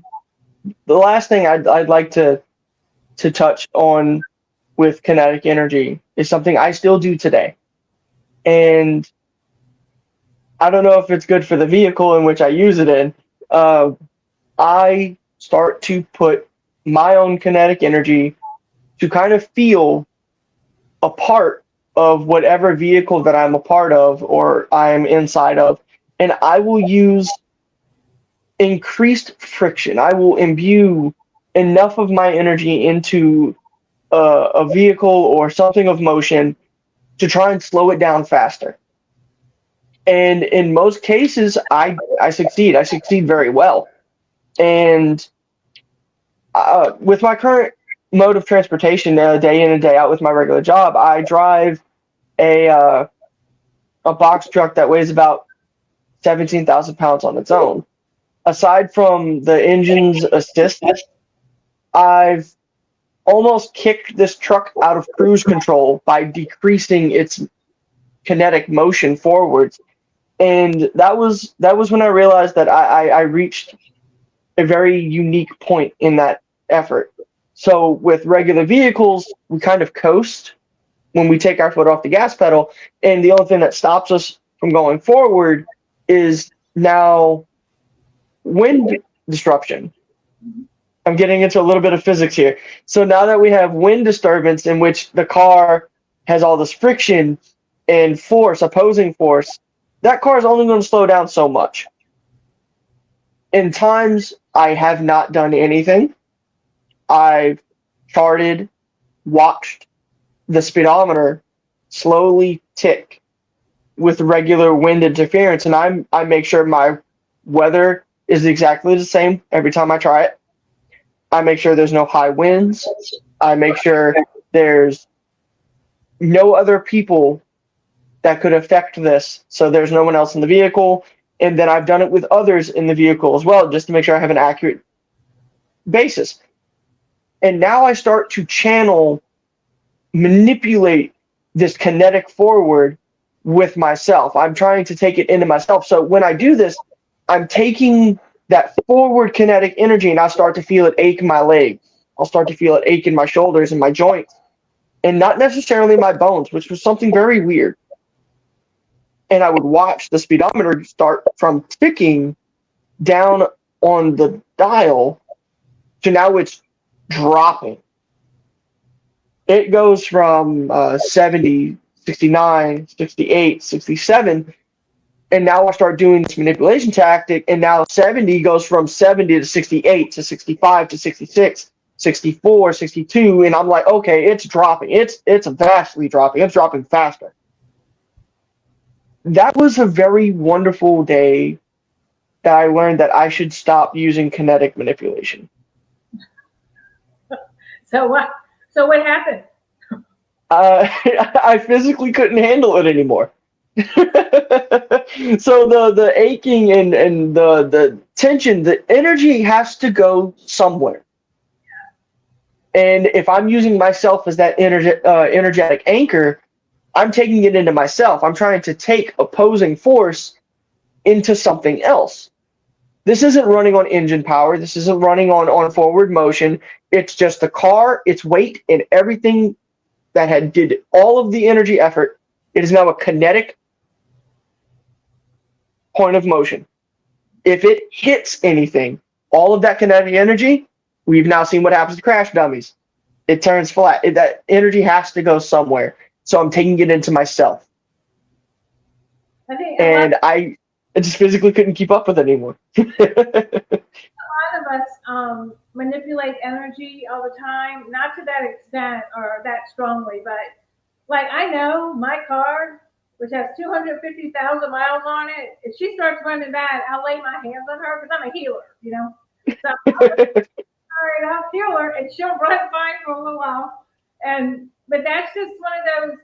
the last thing I'd like to touch on with kinetic energy is something I still do today. And I don't know if it's good for the vehicle in which I use it in. Uh, I start to put my own kinetic energy to kind of feel a part of whatever vehicle that I'm a part of or I'm inside of. And I will use increased friction. I will imbue enough of my energy into a vehicle or something of motion to try and slow it down faster. And in most cases, I succeed. I succeed very well. And with my current mode of transportation, day in and day out with my regular job, I drive a uh, a box truck that weighs about 17,000 pounds on its own. Aside from the engine's assist, I've almost kicked this truck out of cruise control by decreasing its kinetic motion forwards. And that was when I realized that I reached a very unique point in that effort. So with regular vehicles, we kind of coast when we take our foot off the gas pedal, and the only thing that stops us from going forward is now wind disruption. I'm getting into a little bit of physics here. So now that we have wind disturbance in which the car has all this friction and force, opposing force, that car is only going to slow down so much. In times I have not done anything, I've charted, watched the speedometer slowly tick with regular wind interference, and I make sure my weather is exactly the same every time I try it. I make sure there's no high winds. I make sure there's no other people that could affect this, so there's no one else in the vehicle. And then I've done it with others in the vehicle as well, just to make sure I have an accurate basis. And now I start to channel, manipulate this kinetic forward with myself. I'm trying to take it into myself. So when I do this, I'm taking that forward kinetic energy and I start to feel it ache in my legs. I'll start to feel it ache in my shoulders and my joints, and not necessarily my bones, which was something very weird. And I would watch the speedometer start from ticking down on the dial to now it's dropping. It goes from 70, 69, 68, 67, and now I start doing this manipulation tactic, and now 70 goes from 70 to 68 to 65 to 66, 64, 62, and I'm like, okay, it's dropping. It's vastly dropping. It's dropping faster. That was a very wonderful day that I learned that I should stop using kinetic manipulation. so what so what happened? I physically couldn't handle it anymore. So the aching and the tension, the energy has to go somewhere. And if I'm using myself as that energetic anchor, I'm taking it into myself. I'm trying to take opposing force into something else. This isn't running on engine power. This isn't running on forward motion. It's just the car, its weight, and everything that had did all of the energy effort. It is now a kinetic point of motion. If it hits anything, all of that kinetic energy, we've now seen what happens to crash dummies. It turns flat. That energy has to go somewhere. So I'm taking it into myself. I think And I just physically couldn't keep up with it anymore. lot of us manipulate energy all the time, not to that extent or that strongly, but like I know my car, which has 250,000 miles on it, if she starts running bad, I'll lay my hands on her because I'm a healer, you know. So I'll heal her and she'll run fine for a little while. But that's just one of those,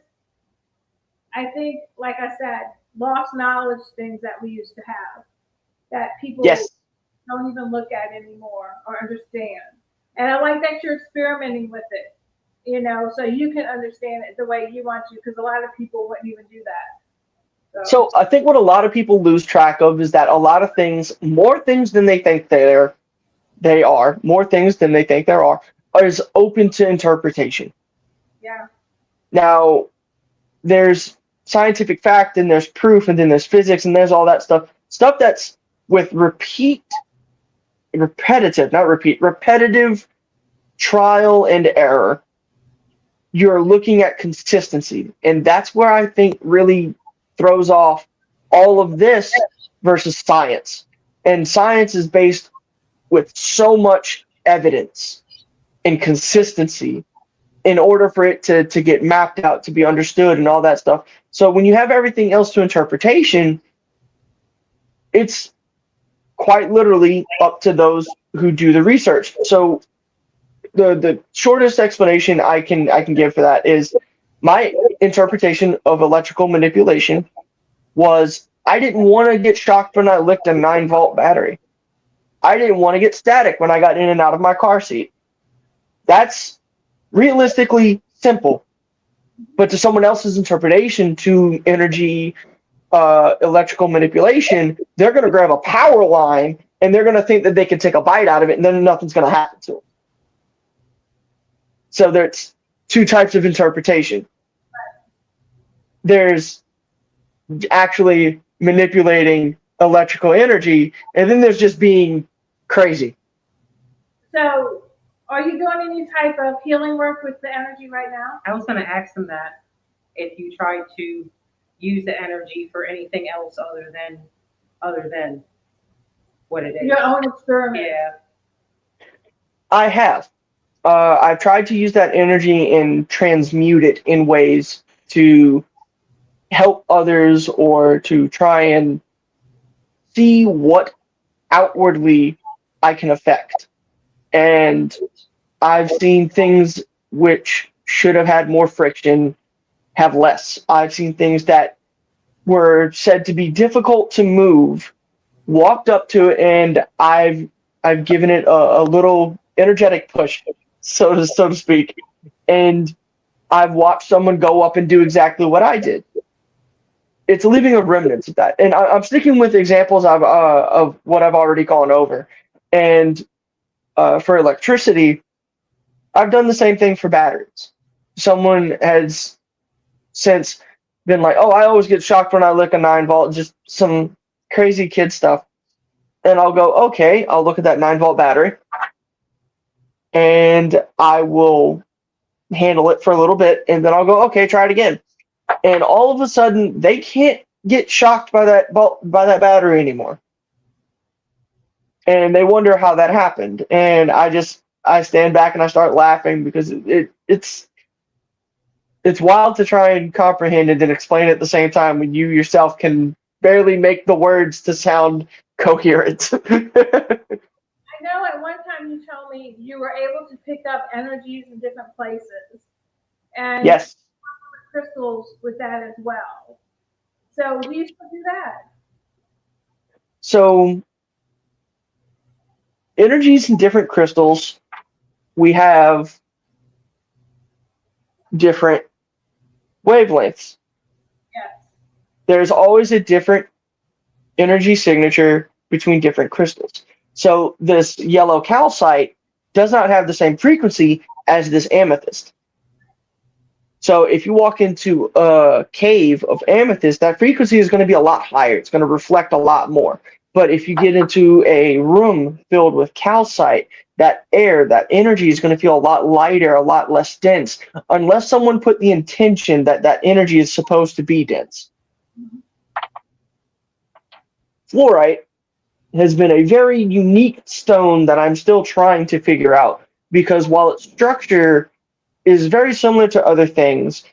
I think, like I said, lost knowledge things that we used to have that people Yes. don't even look at anymore or understand. And I like that you're experimenting with it, you know, so you can understand it the way you want to, because a lot of people wouldn't even do that. So I think what a lot of people lose track of is that a lot of things, more things than they think more things than they think there are, is open to interpretation. Yeah. Now, there's scientific fact, and there's proof, and then there's physics, and there's all that stuff. Stuff that's with repetitive trial and error. You're looking at consistency, and that's where I think really throws off all of this versus science. And science is based with so much evidence and consistency in order for it to get mapped out, to be understood, and all that stuff. So when you have everything else to interpretation, it's quite literally up to those who do the research. So the shortest explanation I can give for that is my interpretation of electrical manipulation was I didn't want to get shocked when I licked a 9-volt battery. I didn't want to get static when I got in and out of my car seat. That's realistically simple. But to someone else's interpretation to energy, electrical manipulation, they're going to grab a power line and they're going to think that they can take a bite out of it and then nothing's going to happen to them. So there's two types of interpretation. There's actually manipulating electrical energy, and then there's just being crazy. So, are you doing any type of healing work with the energy right now? I was going to ask them that if you try to use the energy for anything else other than what it is. Your own experiment. Yeah. I have. I've tried to use that energy and transmute it in ways to help others or to try and see what outwardly I can affect. And I've seen things which should have had more friction have less. I've seen things that were said to be difficult to move, walked up to it, and I've given it a little energetic push, so to speak, and I've watched someone go up and do exactly what I did. It's leaving a remnant of that, and I'm sticking with examples of what I've already gone over. And for electricity, I've done the same thing for batteries. Someone has since been like, "Oh, I always get shocked when I lick a 9-volt," just some crazy kid stuff. And I'll go, "Okay," I'll look at that 9-volt battery, and I will handle it for a little bit, and then I'll go, "Okay, try it again." And all of a sudden, they can't get shocked by that battery anymore, and they wonder how that happened. And I stand back and I start laughing because it's wild to try and comprehend and then explain at the same time when you yourself can barely make the words to sound coherent. I know at one time you told me you were able to pick up energies in different places. And Yes. crystals with that as well. So we used to do that. So energies in different crystals, we have different wavelengths. Yes. There's always a different energy signature between different crystals. So this yellow calcite does not have the same frequency as this amethyst. So if you walk into a cave of amethyst, that frequency is going to be a lot higher. It's going to reflect a lot more. But if you get into a room filled with calcite, that air, that energy is going to feel a lot lighter, a lot less dense, unless someone put the intention that that energy is supposed to be dense. Fluorite has been a very unique stone that I'm still trying to figure out, because while its structure is very similar to other things,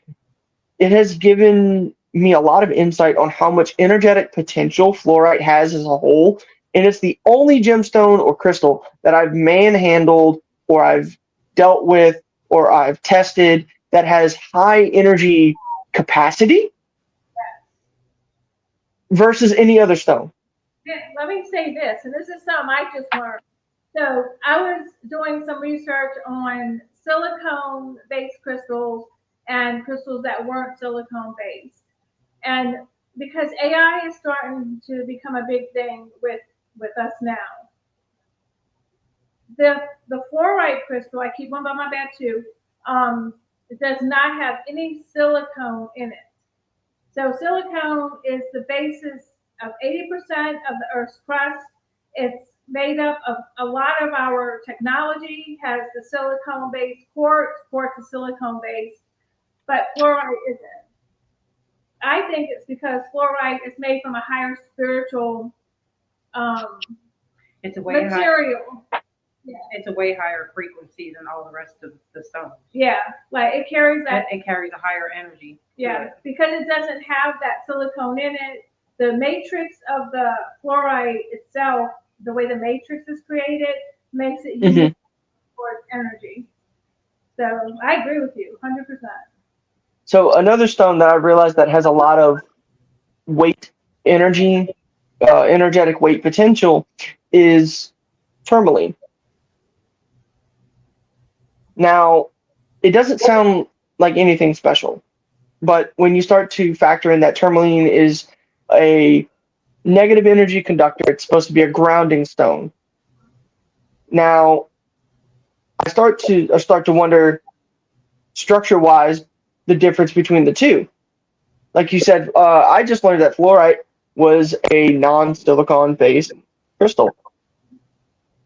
it has given me a lot of insight on how much energetic potential fluorite has as a whole. And it's the only gemstone or crystal that I've manhandled or I've dealt with or I've tested that has high energy capacity versus any other stone. Let me say this, and this is something I just learned. So I was doing some research on silicone-based crystals and crystals that weren't silicone-based. And because AI is starting to become a big thing with us now, the fluorite crystal, I keep one by my bed too, it does not have any silicone in it. So silicone is the basis of 80% of the Earth's crust. It's made up of a lot of our technology has the silicone-based quartz. Quartz is silicone-based, but fluorite isn't. I think it's because fluorite is made from a higher spiritual It's a way material. Yeah. It's a way higher frequency than all the rest of the stones. Yeah, like it carries that. It carries a higher energy. Yeah, because it doesn't have that silicone in it. The matrix of the fluorite itself, the way the matrix is created, makes it unique towards energy. So I agree with you, 100%. So another stone that I realized that has a lot of weight, energy, energetic weight potential is tourmaline. Now, it doesn't sound like anything special, but when you start to factor in that tourmaline is a negative energy conductor, it's supposed to be a grounding stone. Now, I start to wonder, structure-wise, the difference between the two. Like you said, I just learned that fluorite was a non-silicon-based crystal.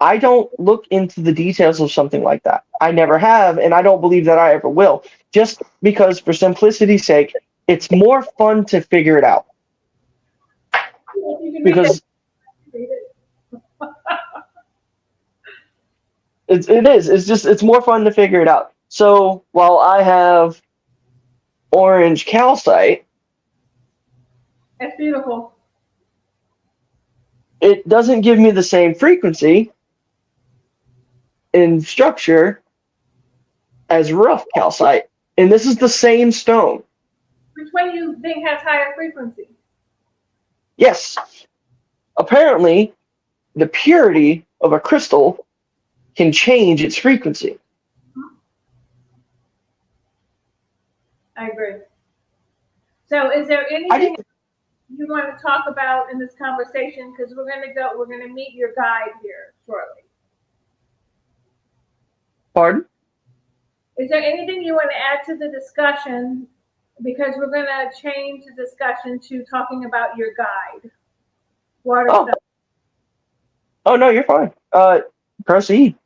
I don't look into the details of something like that. I never have, and I don't believe that I ever will. Just because, for simplicity's sake, it's more fun to figure it out. Because it is. It's more fun to figure it out. So while I have orange calcite, it's beautiful. It doesn't give me the same frequency in structure as rough calcite, and this is the same stone. Which one do you think has higher frequency? Yes. Apparently, the purity of a crystal can change its frequency. I agree. So is there anything you want to talk about in this conversation? Because we're going to meet your guide here shortly. Pardon? Is there anything you want to add to the discussion? Because we're going to change the discussion to talking about your guide. Stuff. Oh no, you're fine. Proceed.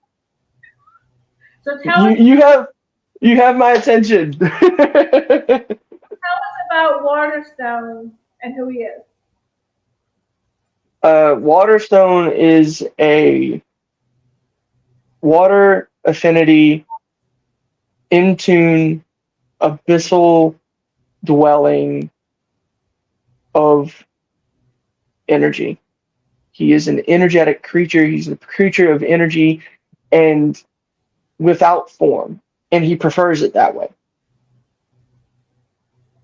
So tell us. You have my attention. Tell us about Waterstone and who he is. Waterstone is a water affinity, in tune, abyssal dwelling of energy. He is an energetic creature. He's a creature of energy and without form, and he prefers it that way.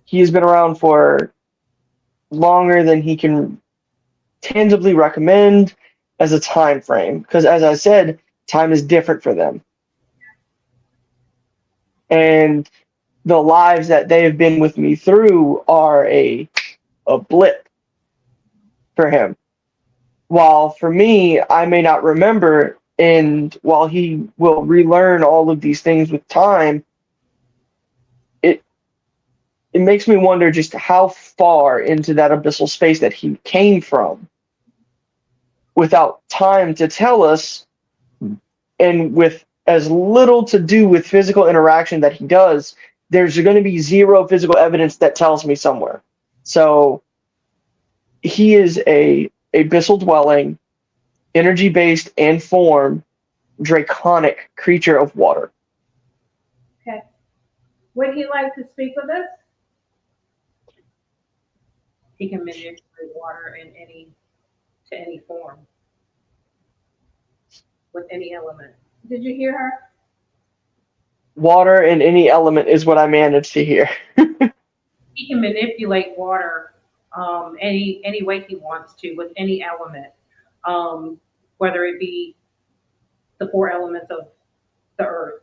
He has been around for longer than he can tangibly recommend as a time frame, because as I said, time is different for them. And the lives that they have been with me through are a blip for him. While for me, I may not remember, and while he will relearn all of these things with time, it makes me wonder just how far into that abyssal space that he came from without time to tell us and with as little to do with physical interaction that he does, there's going to be zero physical evidence that tells me somewhere. So he is a abyssal dwelling, energy based and form, draconic creature of water. Okay. Would he like to speak with us? He can manipulate water in any form with any element. Did you hear her? Water in any element is what I managed to hear. He can manipulate water any way he wants to with any element, whether it be the four elements of the earth: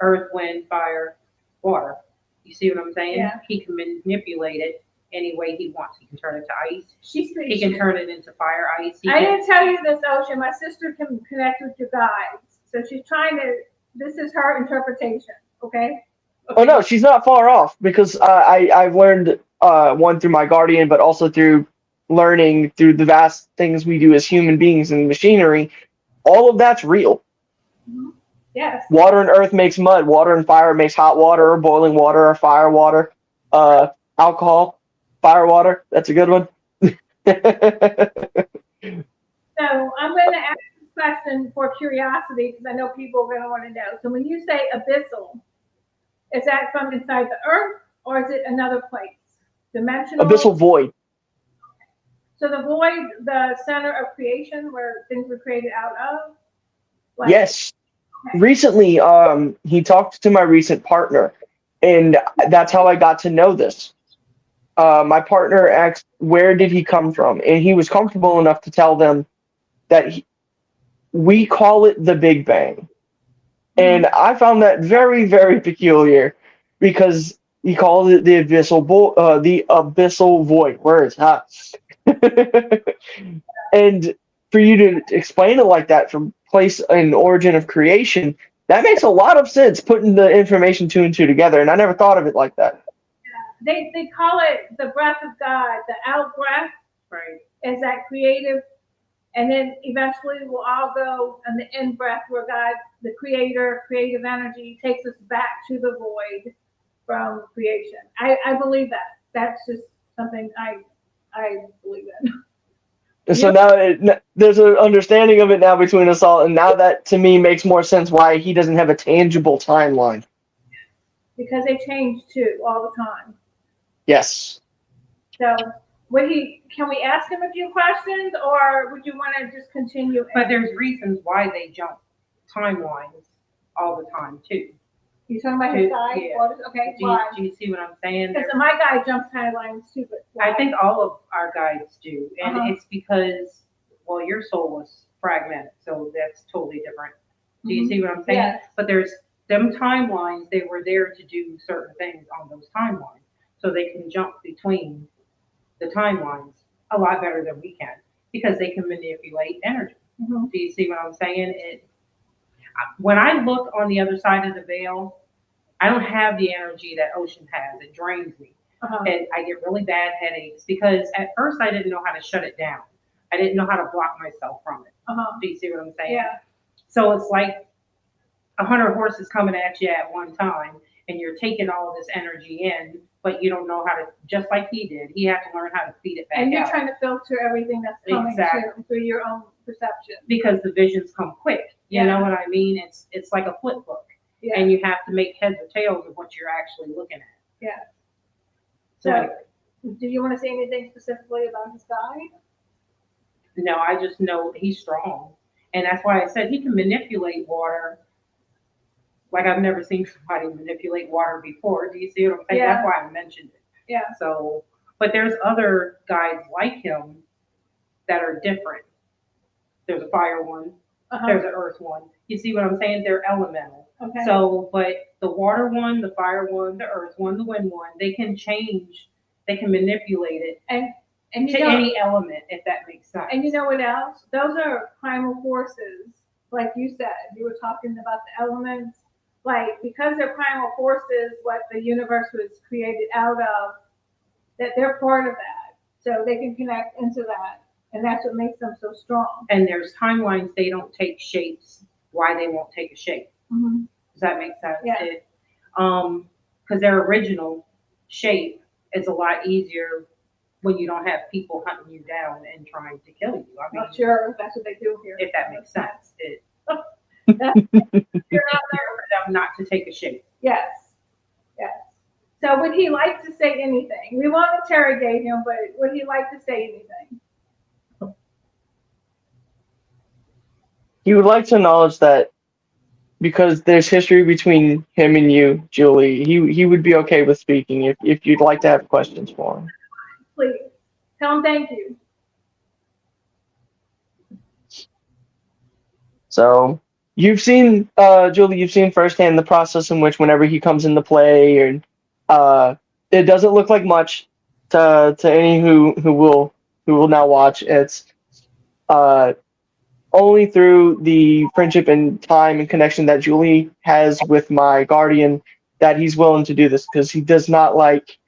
earth, wind, fire, water. You see what I'm saying? Yeah. He can manipulate it any way he wants. He can turn it to ice. He can turn it into fire ice. I didn't tell you this, Ocean. My sister can connect with your guides. So she's trying to, this is her interpretation, okay? Oh no, she's not far off because I've learned one through my guardian, but also through learning through the vast things we do as human beings and machinery. All of that's real. Mm-hmm. Yes. Water and earth makes mud. Water and fire makes hot water or boiling water or fire water. Alcohol, fire water. That's a good one. So I'm going to ask this question for curiosity because I know people are going to want to know. So when you say abyssal, is that from inside the earth or is it another place? Dimensional? Abyssal void. So the void, the center of creation where things were created out of? Like, Yes. okay. Recently, he talked to my recent partner, and that's how I got to know this. My partner asked, where did he come from? And he was comfortable enough to tell them that we call it the Big Bang. And I found that very, very peculiar because he called it the abyssal void. Words, huh? And for you to explain it like that from place and origin of creation, that makes a lot of sense, putting the information two and two together. And I never thought of it like that. They call it the breath of God, the out breath. Right. Is that creative? And then eventually we'll all go in the in breath where God, the creator, creative energy, takes us back to the void from creation. I believe that. That's just something I believe in. And so now there's an understanding of it now between us all. And now that to me makes more sense why he doesn't have a tangible timeline. Because they change too all the time. Yes. So can we ask him a few questions or would you want to just continue? But there's reasons why they jump timelines all the time too. You're talking about his guy? Yeah. Okay, do you see what I'm saying? Because my guy jumps timelines too, but I think all of our guides do. And it's because, well, your soul was fragmented, so that's totally different. Do you see what I'm saying? Yes. But there's them timelines, they were there to do certain things on those timelines. So they can jump between the timelines a lot better than we can because they can manipulate energy. Mm-hmm. Do you see what I'm saying? When I look on the other side of the veil, I don't have the energy that Ocean has. It drains me. And I get really bad headaches because at first I didn't know how to shut it down. I didn't know how to block myself from it. Do you see what I'm saying? Yeah. So it's like 100 horses coming at you at one time and you're taking all this energy in, but you don't know how to, just like he did. He had to learn how to feed it back out. And you're trying to filter everything that's coming through your own perception. Because the visions come quick. You know what I mean? It's like a flip book. Yeah. And you have to make heads or tails of what you're actually looking at. Yeah. So, do you want to say anything specifically about his guide? No, I just know he's strong. And that's why I said he can manipulate water like I've never seen somebody manipulate water before. Do you see what I'm saying? Yeah. That's why I mentioned it. Yeah. So, but there's other guides like him that are different. There's a fire one. There's an earth one. You see what I'm saying? They're elemental. Okay. So, but the water one, the fire one, the earth one, the wind one, they can change, they can manipulate it and to any element, if that makes sense. And you know what else? Those are primal forces. Like you said, you were talking about the elements. Like, because they're primal forces, what the universe was created out of, that they're part of that. So they can connect into that. And that's what makes them so strong. And there's timelines, they don't take shapes why they won't take a shape. Mhm. Does that make sense? Yeah. Because their original shape is a lot easier when you don't have people hunting you down and trying to kill you. I mean, Not sure if that's what they do here. if that makes sense, That's- you're not there for them not to take a shape. yes. Yes. So would he like to say anything? We won't interrogate him, but would he like to say anything? He would like to acknowledge that because there's history between him and you, Julie. He would be okay with speaking if you'd like to have questions for him. Please. Tell him thank you. So you've seen, Julie, you've seen firsthand the process in which whenever he comes into play, and it doesn't look like much to any who will now watch. It's uh, only through the friendship and time and connection that Julie has with my guardian that he's willing to do this because he does not like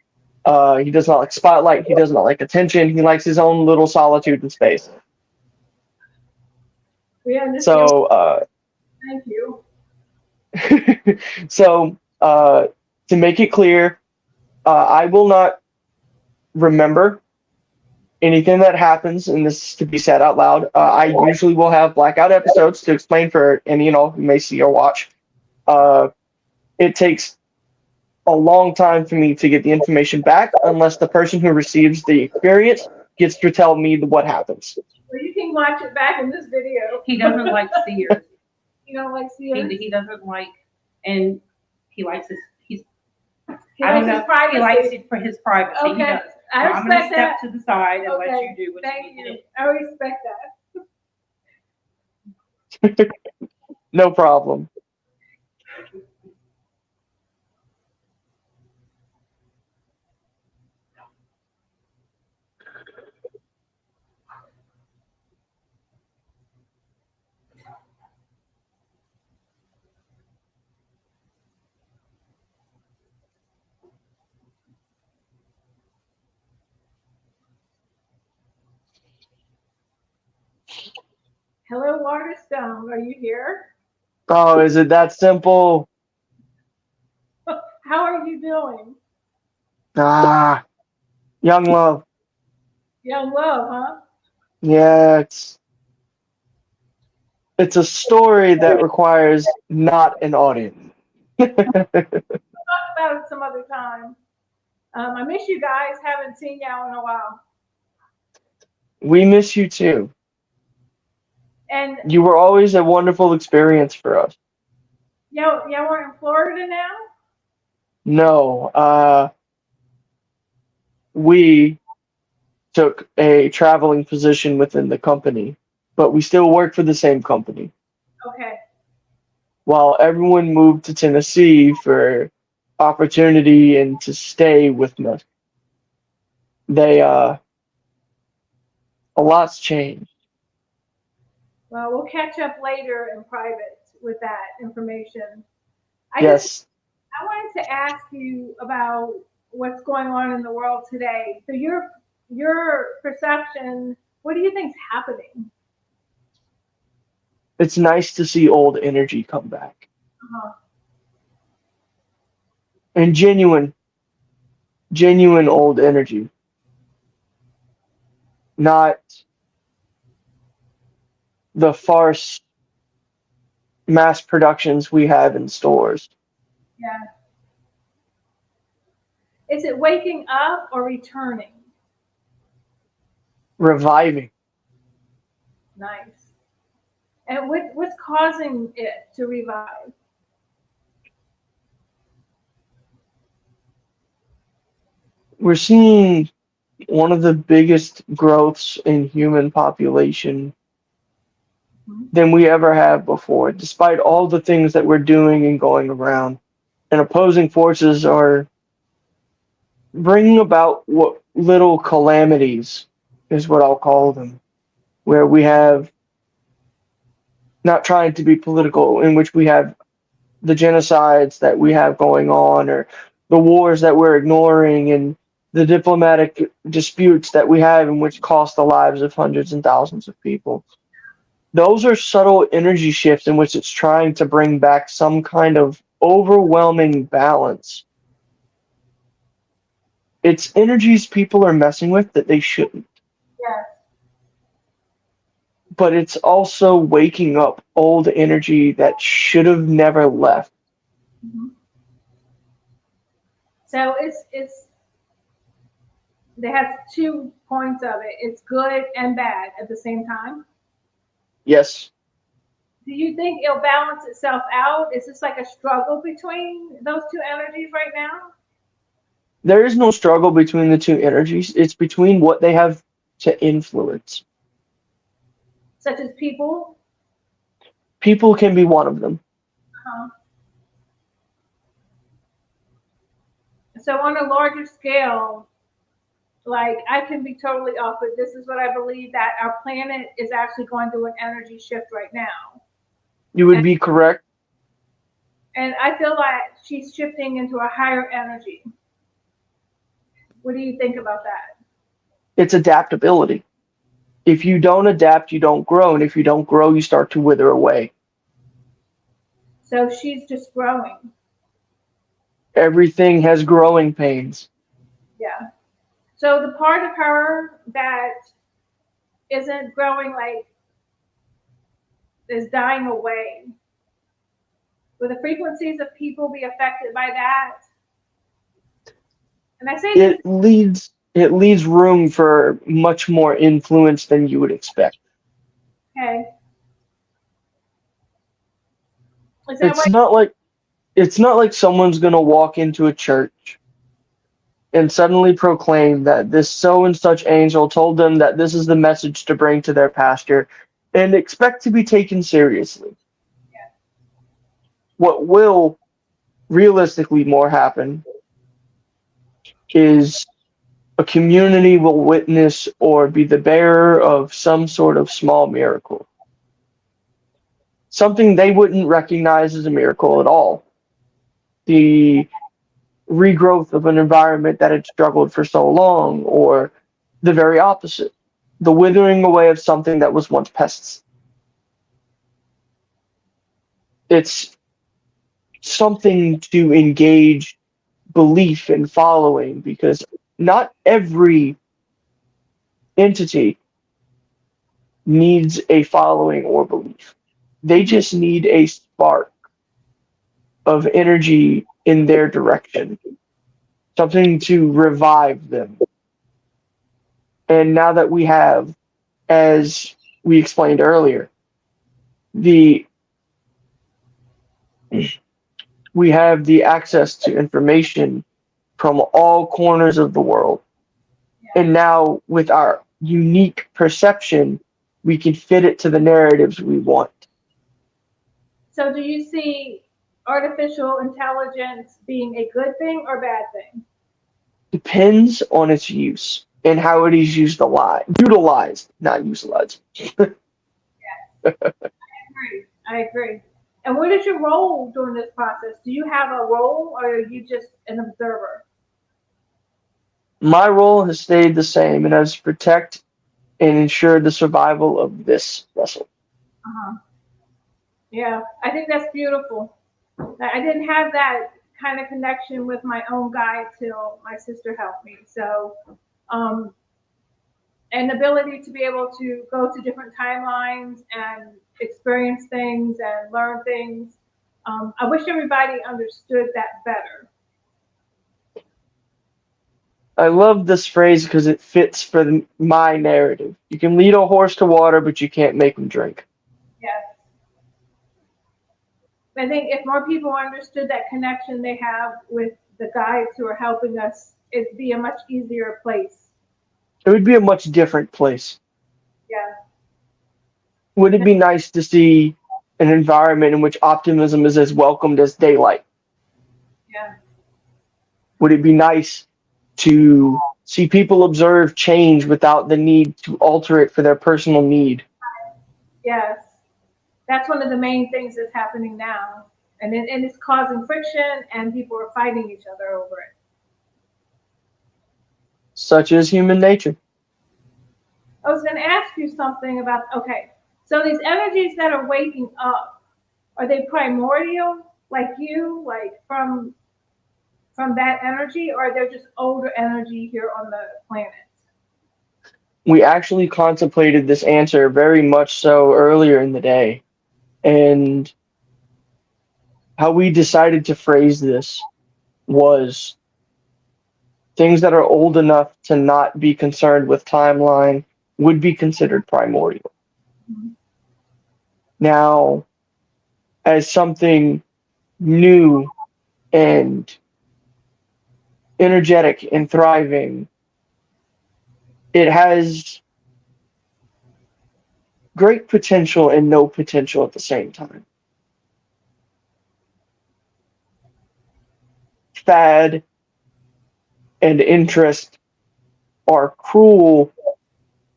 spotlight, he does not like attention, he likes his own little solitude and space. We understand. So Thank you. so to make it clear, I will not remember anything that happens, and this is to be said out loud. I usually will have blackout episodes to explain for any and all who may see or watch. It takes a long time for me to get the information back unless the person who receives the experience gets to tell me what happens. Well, you can watch it back in this video. He doesn't like seers. You don't like seers? He doesn't like, and he likes He I don't likes his know. privacy. He likes it for his privacy. He Okay. does. I I'm going to respect step that. to the side and let Okay. you do what Thank you you. need I respect that. No problem. Hello, Waterstone. Are you here? Oh, is it that simple? How are you doing? Ah, young love. Young love, huh? Yeah, it's a story that requires not an audience. Talk about it some other time. I miss you guys. Haven't seen y'all in a while. We miss you too. And You were always a wonderful experience for us. y'all weren't in Florida now? No, we took a traveling position within the company, but we still work for the same company. Okay. While everyone moved to Tennessee for opportunity and to stay with us, a lot's changed. Well, we'll catch up later in private with that information. Yes. I wanted to ask you about what's going on in the world today. So your perception, what do you think's happening? It's nice to see old energy come back. Uh-huh. And genuine old energy. Not the farce mass productions we have in stores. Yeah. Is it waking up or returning? Reviving. Nice. And what's causing it to revive? We're seeing one of the biggest growths in human population than we ever have before, despite all the things that we're doing and going around. And opposing forces are bringing about what little calamities is what I'll call them, where we have, not trying to be political, in which we have the genocides that we have going on, or the wars that we're ignoring, and the diplomatic disputes that we have in which cost the lives of hundreds and thousands of people. Those are subtle energy shifts in which it's trying to bring back some kind of overwhelming balance. It's energies people are messing with that they shouldn't. Yes. But it's also waking up old energy that should have never left. Hmm. So it's they have 2 points of it. It's good and bad at the same time. Yes, Do you think it'll balance itself out? Is this like a struggle between those two energies right now? there is no struggle between the two energies. It's between what they have to influence. Such as people? People can be one of them. Uh, so on a larger scale, like I can be totally off, but this is what I believe that our planet is actually going through an energy shift right now. You would And, be correct. and I feel like she's shifting into a higher energy. What do you think about that? It's adaptability. If you don't adapt, you don't grow. And if you don't grow, you start to wither away. So she's just growing. Everything has growing pains. Yeah. So the part of her that isn't growing, like, is dying away. Will the frequencies of people be affected by that? And I say this, It leaves room for much more influence than you would expect. okay, is that It's what? not like it's not like someone's gonna walk into a church and suddenly proclaim that this so and such angel told them that this is the message to bring to their pastor and expect to be taken seriously. What will realistically more happen is a community will witness or be the bearer of some sort of small miracle. Something they wouldn't recognize as a miracle at all. The regrowth of an environment that had struggled for so long, or the very opposite, the withering away of something that was once pests. It's something to engage belief and following because not every entity needs a following or belief. They just need a spark of energy in their direction, something to revive them. And now that we have, as we explained earlier, the we have the access to information from all corners of the world. And now with our unique perception, we can fit it to the narratives we want. So do you see artificial intelligence being a good thing or bad thing? Depends on its use and how it is used a lot. Utilized, not utilized. I agree. And what is your role during this process? Do you have a role or are you just an observer? My role has stayed the same, and has to protect and ensure the survival of this vessel. Uh-huh. Yeah, I think that's beautiful. I didn't have that kind of connection with my own guide till my sister helped me. So, um, and ability to be able to go to different timelines and experience things and learn things. I wish everybody understood that better. I love this phrase because it fits for my narrative. You can lead a horse to water, but you can't make him drink. Yes. I think if more people understood that connection they have with the guides who are helping us, it'd be a much easier place. It would be a much different place. Yeah. Would it be nice to see an environment in which optimism is as welcomed as daylight? Yeah. Would it be nice to see people observe change without the need to alter it for their personal need? Yes. That's one of the main things that's happening now. And it's causing friction and people are fighting each other over it. Such is human nature. I was going to ask you something about, okay, So these energies that are waking up, are they primordial, like you, like from that energy, or they're just older energy here on the planet? We actually contemplated this answer very much so earlier in the day. And how we decided to phrase this was things that are old enough to not be concerned with timeline would be considered primordial. Mm-hmm. Now, as something new and energetic and thriving, it has great potential and no potential at the same time. Fad and interest are cruel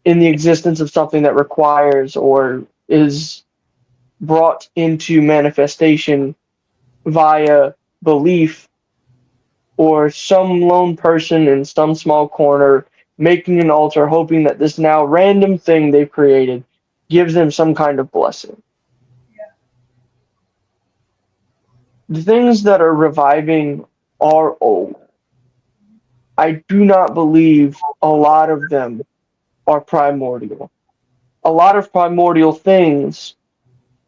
in the existence of something that requires or is brought into manifestation via belief or some lone person in some small corner making an altar hoping that this now random thing they've created gives them some kind of blessing. The things that are reviving are old. I do not believe a lot of them are primordial. A lot of primordial things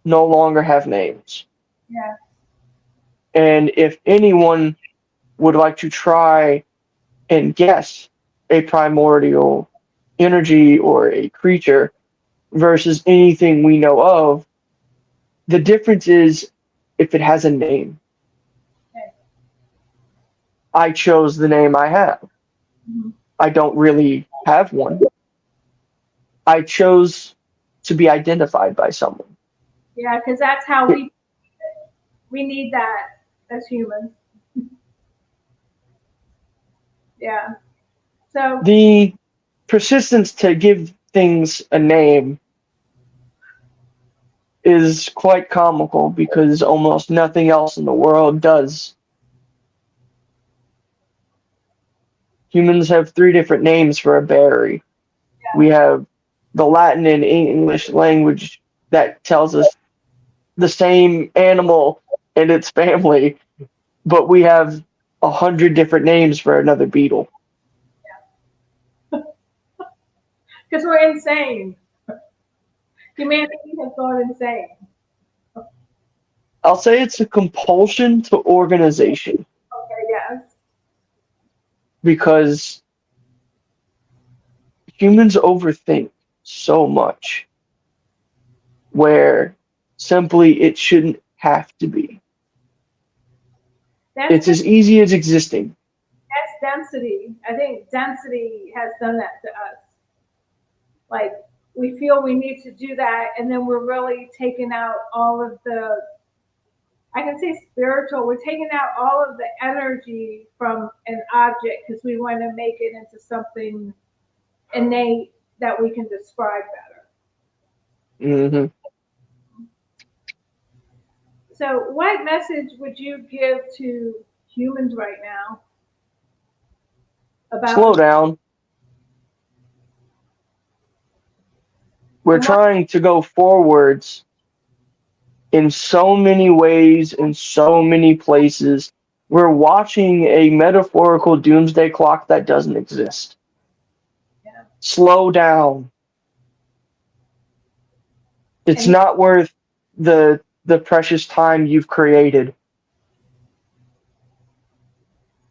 no longer have names. Yeah. And if anyone would like to try and guess a primordial energy or a creature versus anything we know of, the difference is if it has a name. Okay. I chose the name I have. Mm-hmm. I don't really have one. I chose to be identified by someone. Yeah, because that's how we need that as humans. Yeah. So The persistence to give things a name is quite comical because almost nothing else in the world does. Humans have three different names for a berry. We have the Latin and English language that tells us the same animal and its family, but we have 100 different names for another beetle. because we're insane. Humanity has gone insane. I'll say it's a compulsion to organization Okay, yes. because humans overthink so much where simply it shouldn't have to be. That's It's just as easy as existing. that's density. I think density has done that to us. Like we feel we need to do that, and then we're really taking out all of the, I can say spiritual, we're taking out all of the energy from an object because we want to make it into something innate that we can describe better. Hmm. So, what message would you give to humans right now about Slow down. We're and what? trying to go forwards in so many ways, in so many places. We're watching a metaphorical doomsday clock that doesn't exist. Yeah. Slow down. It's And not worth the precious time you've created.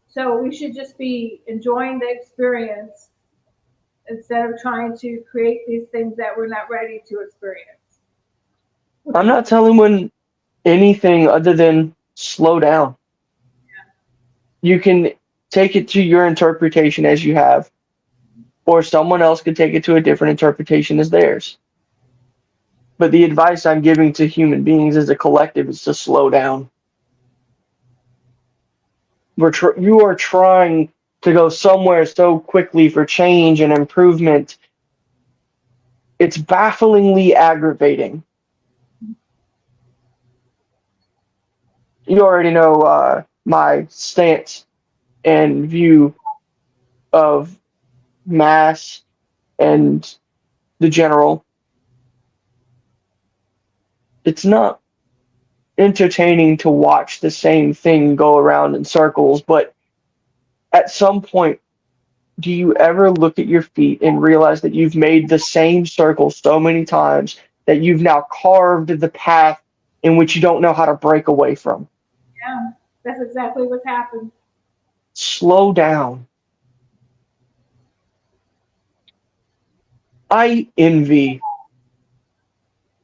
so, we should just be enjoying the experience instead of trying to create these things that we're not ready to experience. I'm not telling when anything other than slow down. You can take it to your interpretation as you have, or someone else could take it to a different interpretation as theirs. But the advice I'm giving to human beings as a collective is to slow down. You are trying to go somewhere so quickly for change and improvement. It's bafflingly aggravating. You already know my stance and view of mass and the general. it's not entertaining to watch the same thing go around in circles, but at some point, do you ever look at your feet and realize that you've made the same circle so many times that you've now carved the path in which you don't know how to break away from? Yeah, that's exactly what's happened. Slow down. I envy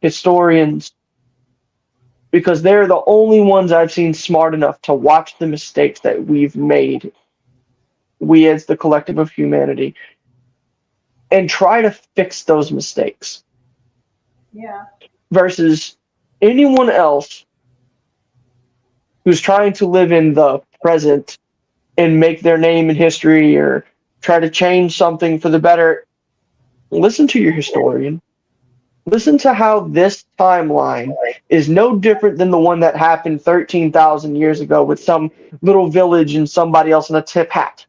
historians because they're the only ones I've seen smart enough to watch the mistakes that we've made, we as the collective of humanity, and try to fix those mistakes Yeah. versus anyone else who's trying to live in the present and make their name in history or try to change something for the better. Listen to your historian. Listen to how this timeline is no different than the one that happened 13,000 years ago with some little village and somebody else in a tip hat.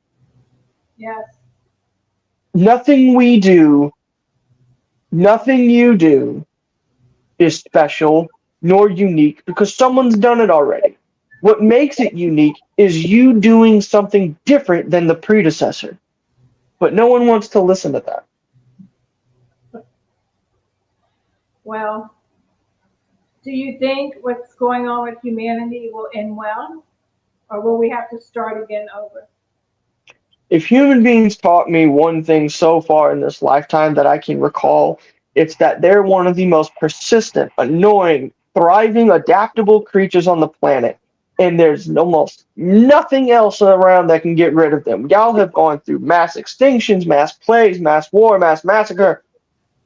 Yes. Nothing we do, nothing you do is special nor unique because someone's done it already. What makes it unique is you doing something different than the predecessor. But no one wants to listen to that. Well, do you think what's going on with humanity will end well? Or will we have to start again over? If human beings taught me one thing so far in this lifetime that I can recall, it's that they're one of the most persistent, annoying, thriving, adaptable creatures on the planet. And there's almost nothing else around that can get rid of them. Y'all have gone through mass extinctions, mass plagues, mass war, mass massacre.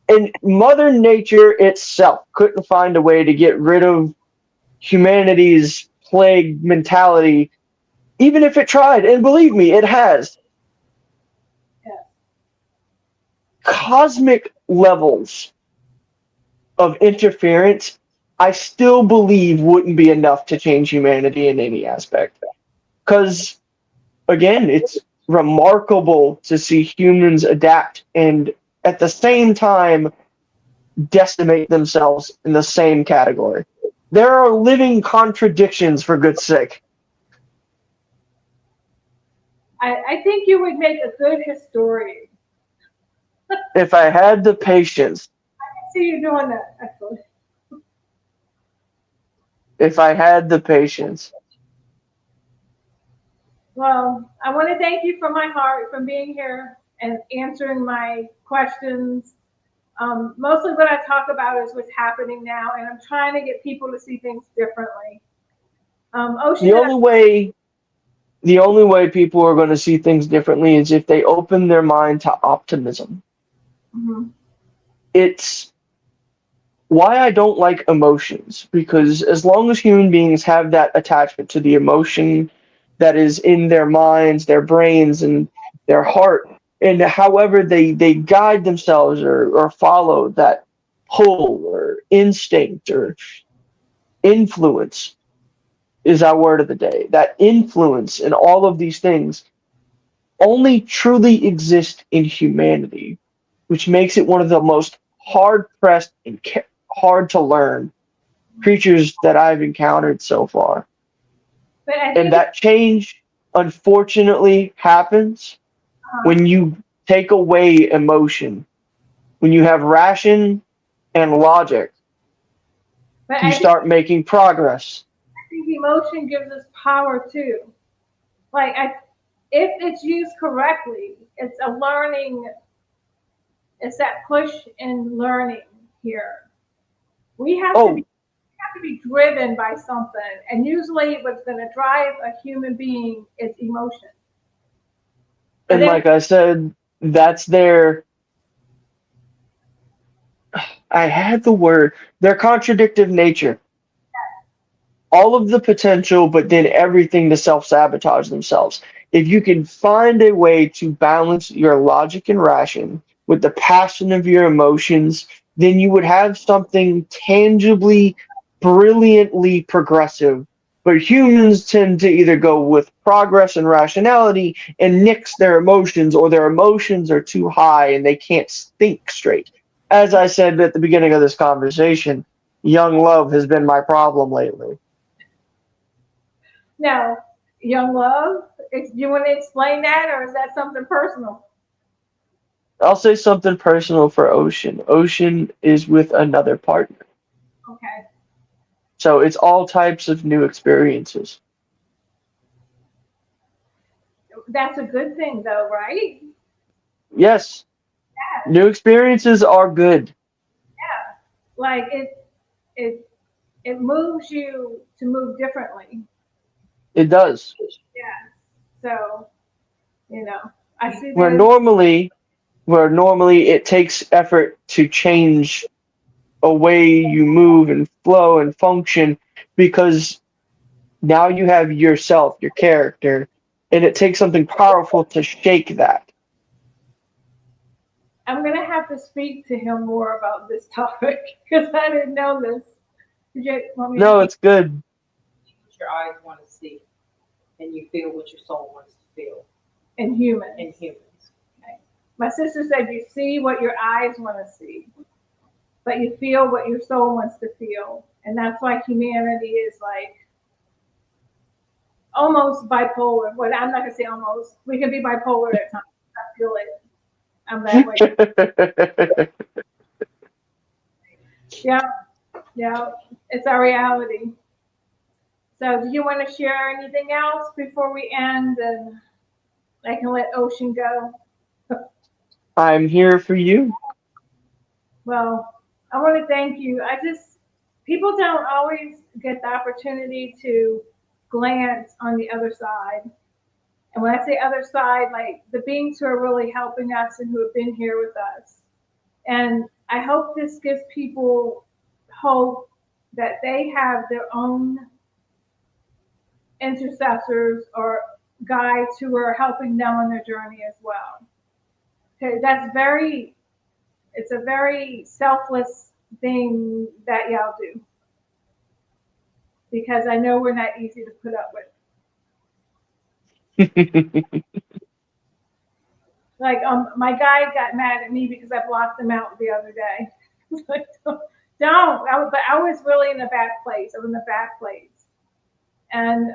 And Mother Nature itself couldn't find a way to get rid of humanity's plague mentality, even if it tried. And believe me, it has. Yeah. Cosmic levels of interference, I still believe wouldn't be enough to change humanity in any aspect. Because, again, it's remarkable to see humans adapt and at the same time decimate themselves in the same category. There are living contradictions, for good's sake. I think you would make a good historian. If I had the patience, I see you doing that, actually. if I had the patience. Well, I want to thank you from my heart for being here and answering my questions. Mostly what I talk about is what's happening now, and I'm trying to get people to see things differently. Ocean The and I, only way the only way people are going to see things differently is if they open their mind to optimism. Mhm. It's why I don't like emotions, because as long as human beings have that attachment to the emotion that is in their minds, their brains, and their heart, and however they guide themselves or follow that pull or instinct or influence is our word of the day. That influence and all of these things only truly exist in humanity, which makes it one of the most hard pressed and hard to learn creatures that I've encountered so far. but I And think that change, unfortunately, happens when you take away emotion, when you have ration and logic, but you I think start making progress. emotion gives us power too. Like if it's used correctly, it's a learning. It's that push in learning here. We have to be Oh, driven by something, and usually, what's going to drive a human being is emotion. But and then, like I said, that's their, I had the word, their contradictive nature. All of the potential, but then everything to self sabotage themselves. If you can find a way to balance your logic and ration with the passion of your emotions, then you would have something tangibly, brilliantly progressive. But humans tend to either go with progress and rationality and nix their emotions, or their emotions are too high and they can't think straight. As I said at the beginning of this conversation, Young love has been my problem lately. Now, young love, you want to explain that, or is that something personal? I'll say something personal for Ocean. Ocean is with another partner. Okay, So it's all types of new experiences. that's a good thing, though, right? Yes, Yeah, new experiences are good. yeah. Like it, it moves you to move differently. It does. Yeah. So I see Where that as normally, where normally it takes effort to change a way you move and flow and function because now you have yourself, your character, and it takes something powerful to shake that. I'm gonna have to speak to him more about this topic because I didn't know this. Did you want me to No, ask you? it's good. What your eyes want to see, and you feel what your soul wants to feel In humans. in humans. Okay. My sister said you see what your eyes want to see, but you feel what your soul wants to feel, and that's why humanity is like almost bipolar. Well, I'm not gonna say almost. We can be bipolar at times. I feel it. I'm that way. Yeah, yeah. It's our reality. So, do you want to share anything else before we end, and I can let Ocean go? I'm here for you. Well, I want to thank you. People don't always get the opportunity to glance on the other side. And when I say other side, like the beings who are really helping us and who have been here with us. And I hope this gives people hope that they have their own intercessors or guides who are helping them on their journey as well. Okay, it's a very selfless thing that y'all do because I know we're not easy to put up with. Like, my guy got mad at me because I blocked him out the other day. Like, don't. But I was really in a bad place. I was in a bad place, and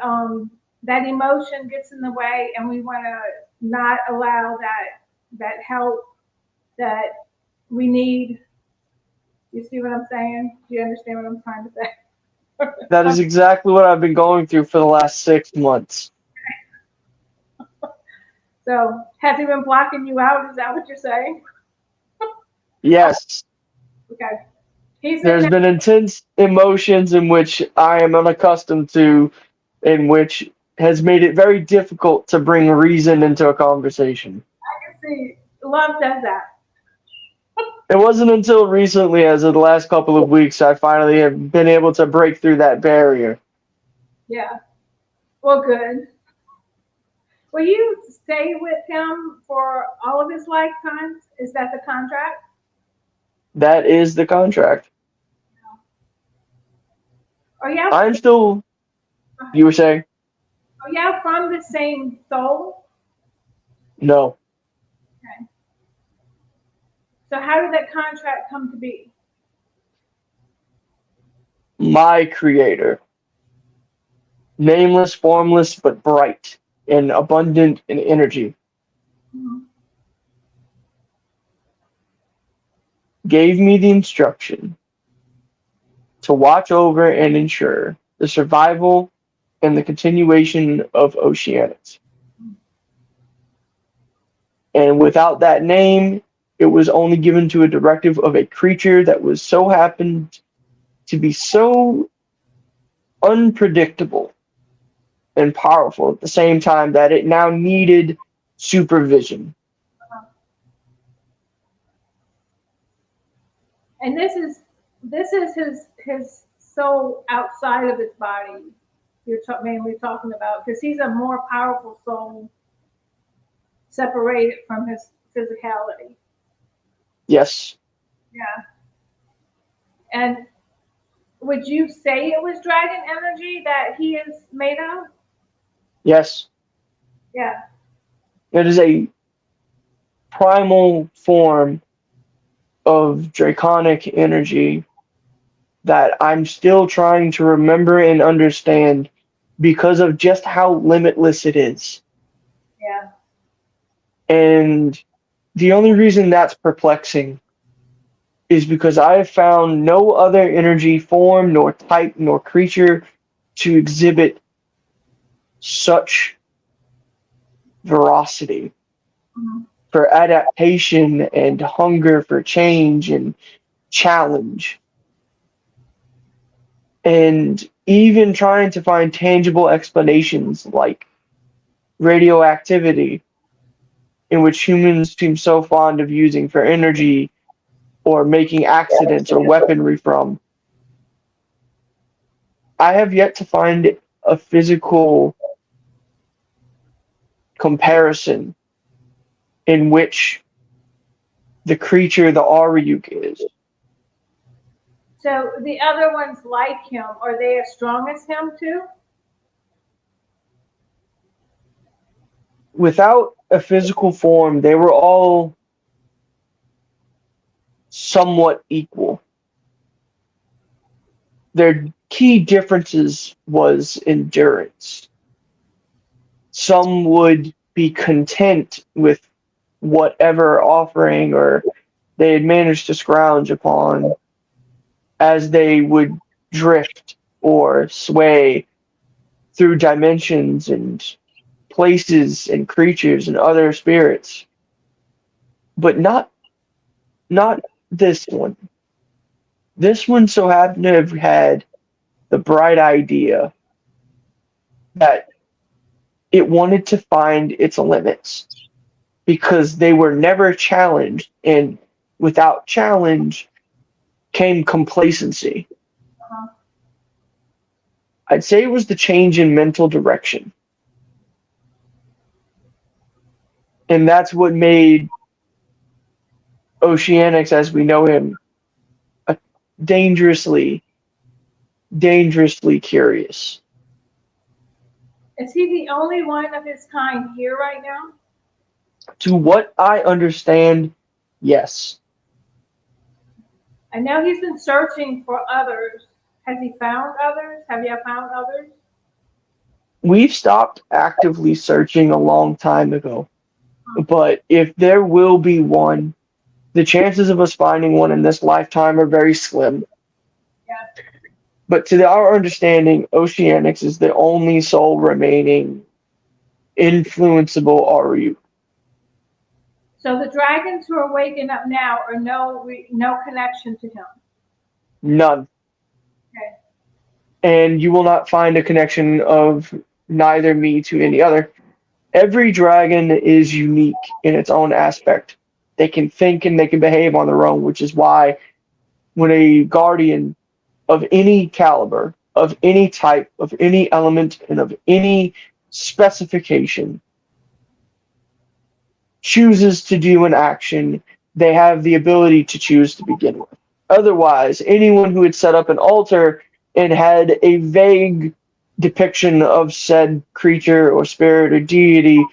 that emotion gets in the way, and we want to not allow that help that we need. You see what I'm saying? Do you understand what I'm trying to That say? is exactly what I've been going through for the last 6 months. So, has he been blocking you out? Is that what you're saying? Yes, Okay. He's in there's there. been intense emotions in which I am unaccustomed to, in which has made it very difficult to bring reason into a conversation. I can see love does that. It wasn't until recently, as of the last couple of weeks, I finally have been able to break through that barrier. Yeah. Well, good. Will you stay with him for all of his lifetime? Is that the contract? That is the contract. Or yeah, I'm still, you were saying? or yeah, from the same soul? No. Okay. So how did that contract come to be? My creator. Nameless, formless, but bright and abundant in energy. Mhm. Gave me the instruction to watch over and ensure the survival and the continuation of Oceanix. And without that name, it was only given to a directive of a creature that was so happened to be so unpredictable and powerful at the same time that it now needed supervision. And this is his soul outside of his body. Mainly talking about because he's a more powerful soul separated from his physicality. Yes, Yeah. And would you say it was dragon energy that he is made of? yes. Yeah. It is a primal form of draconic energy that I'm still trying to remember and understand because of just how limitless it is. Yeah. And the only reason that's perplexing is because I have found no other energy form, nor type, nor creature to exhibit such veracity Mhm. for adaptation and hunger for change and challenge. And even trying to find tangible explanations like radioactivity, in which humans seem so fond of using for energy or making accidents or weaponry from. I have yet to find a physical comparison in which the creature, the Aoriuk, is. So the other ones like him, are they as strong as him too? Without a physical form, they were all somewhat equal. Their key differences was endurance. Some would be content with whatever offering or they had managed to scrounge upon as they would drift or sway through dimensions and places and creatures and other spirits. But not this one. This one so happened to have had the bright idea that it wanted to find its limits because they were never challenged, and without challenge came complacency. Uh-huh. I'd say it was the change in mental direction. And that's what made Oceanix, as we know him, a dangerously, dangerously curious. Is he the only one of his kind here right now? To what I understand, yes. I know he's been searching for others. Has he found others? Have you found others? We've stopped actively searching a long time ago. But if there will be one, the chances of us finding one in this lifetime are very slim. Yeah. But to our understanding, Oceanix is the only sole remaining influenceable Aoriuk. So the dragons who are waking up now are no connection to him. None. Okay. And you will not find a connection of neither me to any other. Every dragon is unique in its own aspect. They can think and they can behave on their own, which is why when a guardian of any caliber, of any type, of any element, and of any specification chooses to do an action, they have the ability to choose to begin with. Otherwise, anyone who had set up an altar and had a vague depiction of said creature or spirit or deity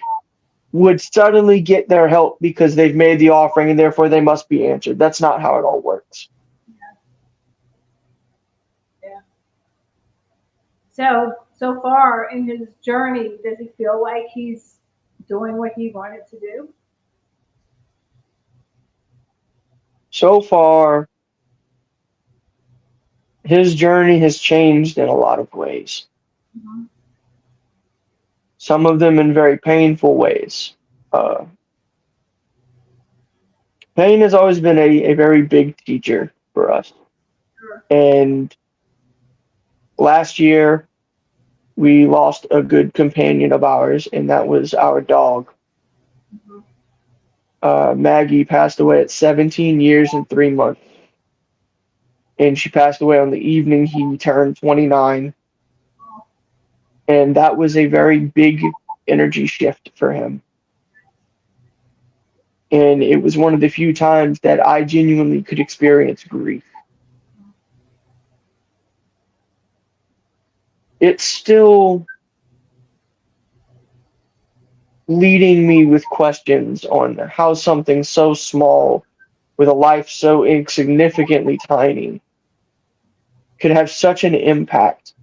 would suddenly get their help because they've made the offering and therefore they must be answered. That's not how it all works. Yeah. So far in his journey, does he feel like he's doing what he wanted to do? So far, his journey has changed in a lot of ways. Mm-hmm. Some of them in very painful ways. Uh, Pain has always been a very big teacher for us. Sure. And last year, we lost a good companion of ours, and that was our dog. Mm-hmm. Maggie passed away at 17 years and 3 months. And she passed away on the evening he turned 29. And that was a very big energy shift for him. And it was one of the few times that I genuinely could experience grief. It's still leading me with questions on how something so small with a life so insignificantly tiny could have such an impact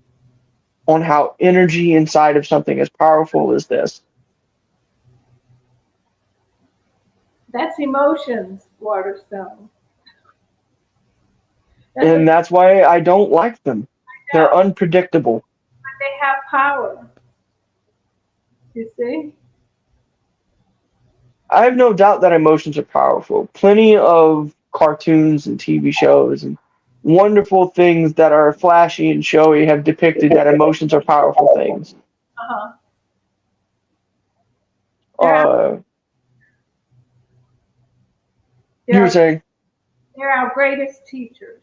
on how energy inside of something as powerful as this. That's emotions, Waterstone. And that's why I don't like them. They're unpredictable. But they have power. You see? I have no doubt that emotions are powerful. Plenty of cartoons and TV shows and wonderful things that are flashy and showy have depicted that emotions are powerful things. Uh-huh. Uh, you were saying? They're our greatest teachers.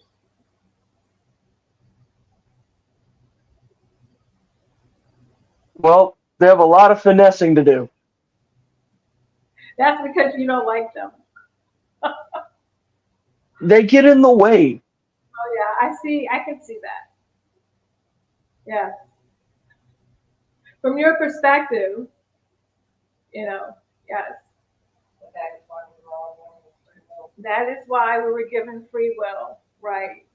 Well, they have a lot of finessing to do. That's because you don't like them. They get in the way. Oh yeah, I can see that. Yeah. From your perspective, yes. That is why we were given free will, right?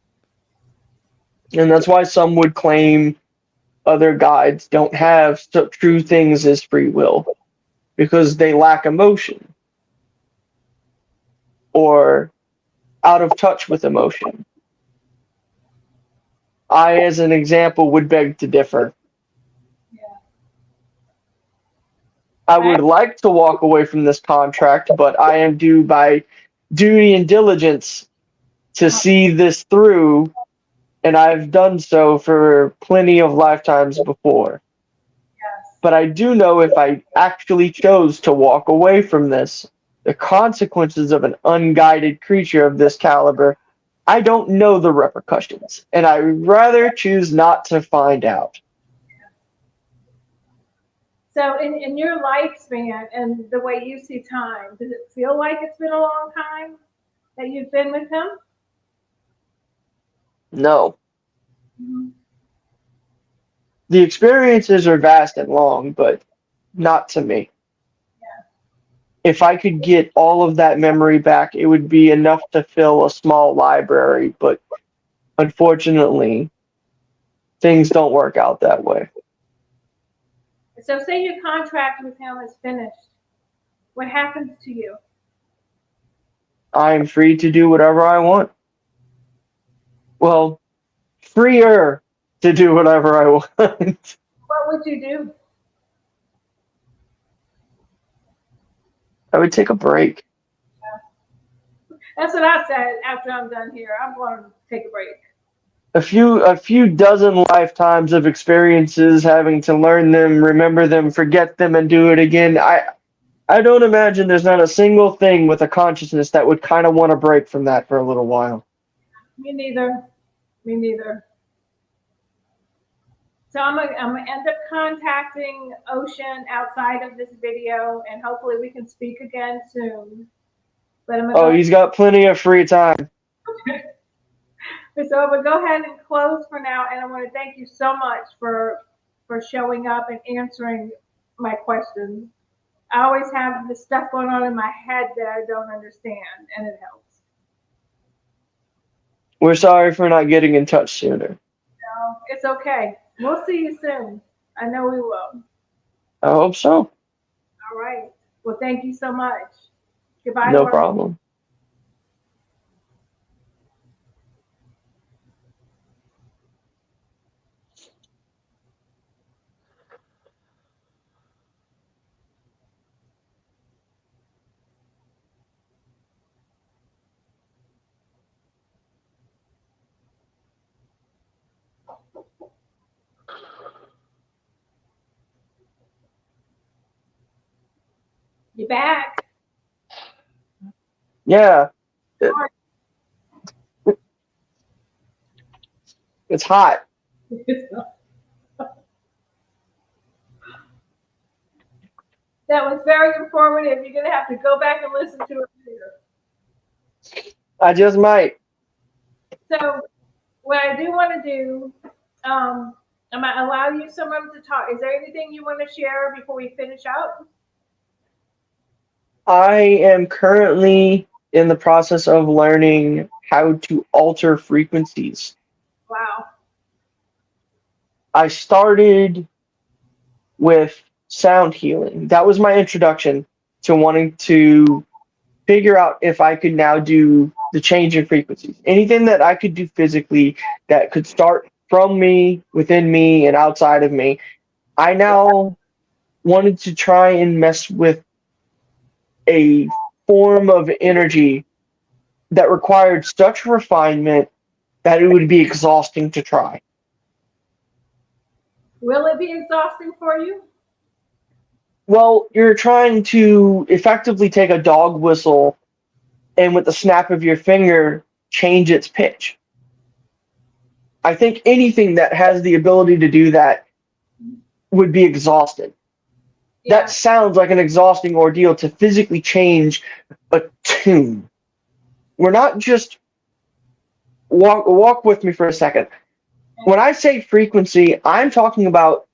And that's why some would claim other guides don't have true things as free will because they lack emotion or out of touch with emotion. I, as an example, would beg to differ. Yeah. I would like to walk away from this contract, but I am due by duty and diligence to see this through, and I've done so for plenty of lifetimes before. Yes. But I do know if I actually chose to walk away from this, the consequences of an unguided creature of this caliber, I don't know the repercussions, and I would rather choose not to find out. So in your lifespan and the way you see time, does it feel like it's been a long time that you've been with him? No. Mm-hmm. The experiences are vast and long, but not to me. Yeah. If I could get all of that memory back, it would be enough to fill a small library, but unfortunately, things don't work out that way. So say your contract with him is finished. What happens to you? I am free to do whatever I want. Well, freer to do whatever I want. What would you do? I would take a break. That's what I said after I'm done here. I'm going to take a break. A few dozen lifetimes of experiences, having to learn them, remember them, forget them, and do it again. I don't imagine there's not a single thing with a consciousness that would kind of want to break from that for a little while. Me neither. Me neither. So I'm gonna end up contacting Ocean outside of this video, and hopefully we can speak again soon. But I'm Oh, gonna he's got plenty of free time. so I'm gonna go ahead and close for now, and I want to thank you so much for showing up and answering my questions. I always have this stuff going on in my head that I don't understand, and it helps. We're sorry for not getting in touch sooner. So it's okay. We'll see you soon. I know we will. I hope so. All right. Well, thank you so much. Goodbye, No Laura. problem. You back? Yeah, it's hot. That was very informative. You're gonna have to go back and listen to it later. I just might. So, what I do want to do, I'm gonna allow you someone to talk. Is there anything you want to share before we finish up? I am currently in the process of learning how to alter frequencies Wow. I started with sound healing. That was my introduction to wanting to figure out if I could now do the change in frequencies. Anything that I could do physically that could start from me, within me, and outside of me. I now wanted to try and mess with a form of energy that required such refinement that it would be exhausting to try. Will it be exhausting for you? Well, you're trying to effectively take a dog whistle and with the snap of your finger change its pitch. I think anything that has the ability to do that would be exhausting. Yeah. That sounds like an exhausting ordeal to physically change a tune. We're not just walk with me for a second. When I say frequency, I'm talking about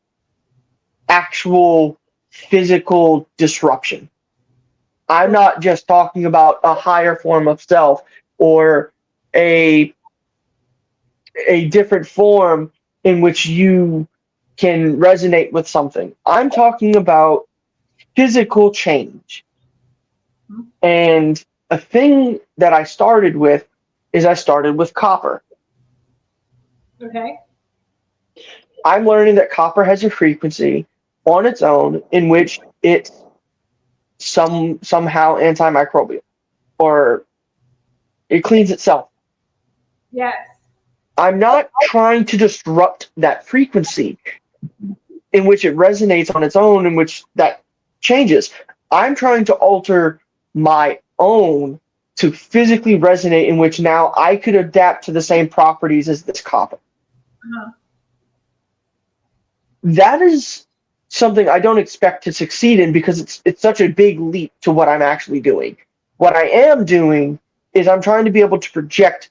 actual physical disruption. I'm not just talking about a higher form of self or a a different form in which you can resonate with something. I'm talking about physical change. And a thing that I started with is I started with copper. Okay. I'm learning that copper has a frequency on its own in which it's somehow antimicrobial or it cleans itself. Yes. I'm not trying to disrupt that frequency in which it resonates on its own, in which that changes. I'm trying to alter my own to physically resonate, in which now I could adapt to the same properties as this copper. Uh-huh. That is something I don't expect to succeed in because it's such a big leap to what I'm actually doing. What I am doing is I'm trying to be able to project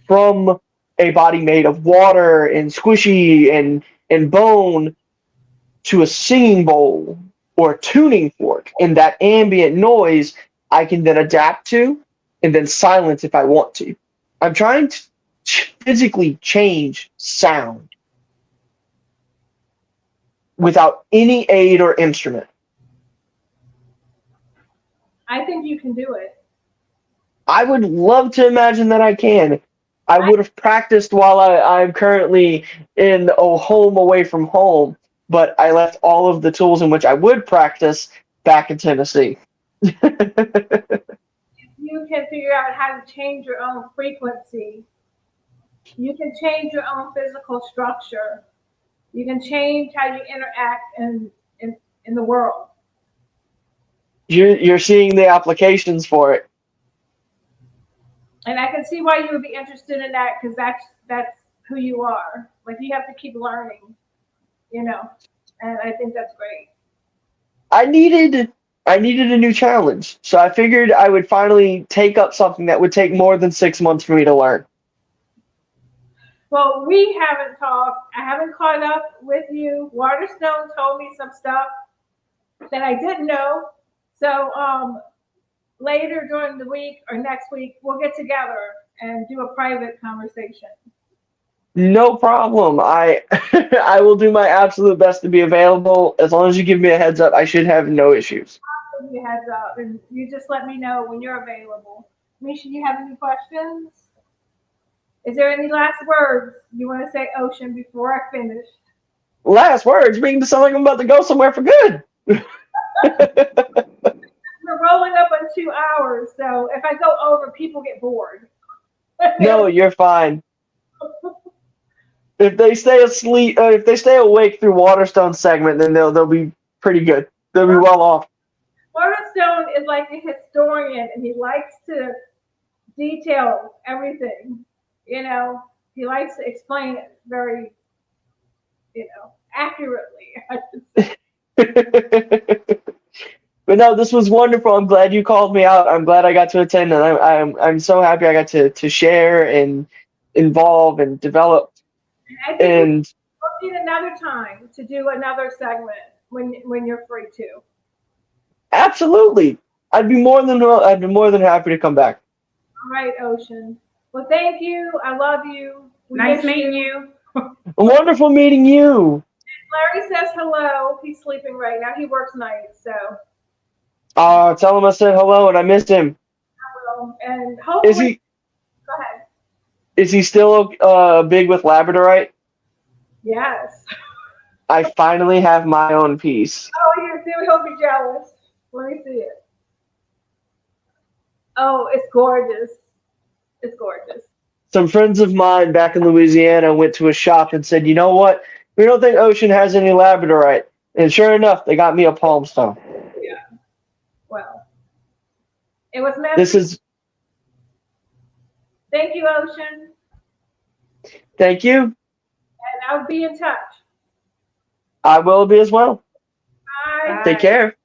from a body made of water and squishy and bone to a singing bowl or a tuning fork, and that ambient noise I can then adapt to and then silence if I want to. I'm trying to physically change sound without any aid or instrument. I think you can do it. I would love to imagine that I can. I would have practiced while I'm currently in a home away from home, but I left all of the tools in which I would practice back in Tennessee. You can figure out how to change your own frequency. You can change your own physical structure. You can change how you interact in the world. You're seeing the applications for it. And I can see why you would be interested in that because that's who you are. Like you have to keep learning, you know. And I think that's great. I needed I needed a new challenge, so I figured I would finally take up something that would take more than 6 months for me to learn. Well, we haven't talked. I haven't caught up with you. Waterstone told me some stuff that I didn't know. So later during the week or next week, we'll get together and do a private conversation. No problem. I I will do my absolute best to be available. As long as you give me a heads up, I should have no issues. Give you a heads up, and you just let me know when you're available. Misha, you have any questions? Is there any last words you want to say, Ocean, before I finish? Last words, making it sound like I'm about to go somewhere for good. We're rolling up on 2 hours, so if I go over, people get bored. No, you're fine. If they stay asleep, if they stay awake through Waterstone's segment, then they'll be pretty good. They'll be well off. Waterstone is like a historian, and he likes to detail everything. You know, he likes to explain it very, accurately. I should say. But no, this was wonderful. I'm glad you called me out. I'm glad I got to attend, and I'm so happy I got to share and involve and develop. I think And we'll need another time to do another segment when you're free too. absolutely, I'd be more than happy to come back. All right, Ocean. Well, thank you. I love you. We Nice miss meeting you. Wonderful meeting you. Larry says hello. He's sleeping right now. He works nights, so Tell him I said hello and I missed him. I will. And Is hopefully, he go ahead. is he still big with labradorite? Yes. I finally have my own piece. Oh, you do. He'll be jealous. Let me see it. Oh, it's gorgeous. It's gorgeous. Some friends of mine back in Louisiana went to a shop and said, "You know what? We don't think Ocean has any labradorite." And sure enough, they got me a palm stone. Yeah. Well, it was meant. This is Thank you, Ocean, Thank you. and I'll be in touch. I will be as well. Bye. Take care.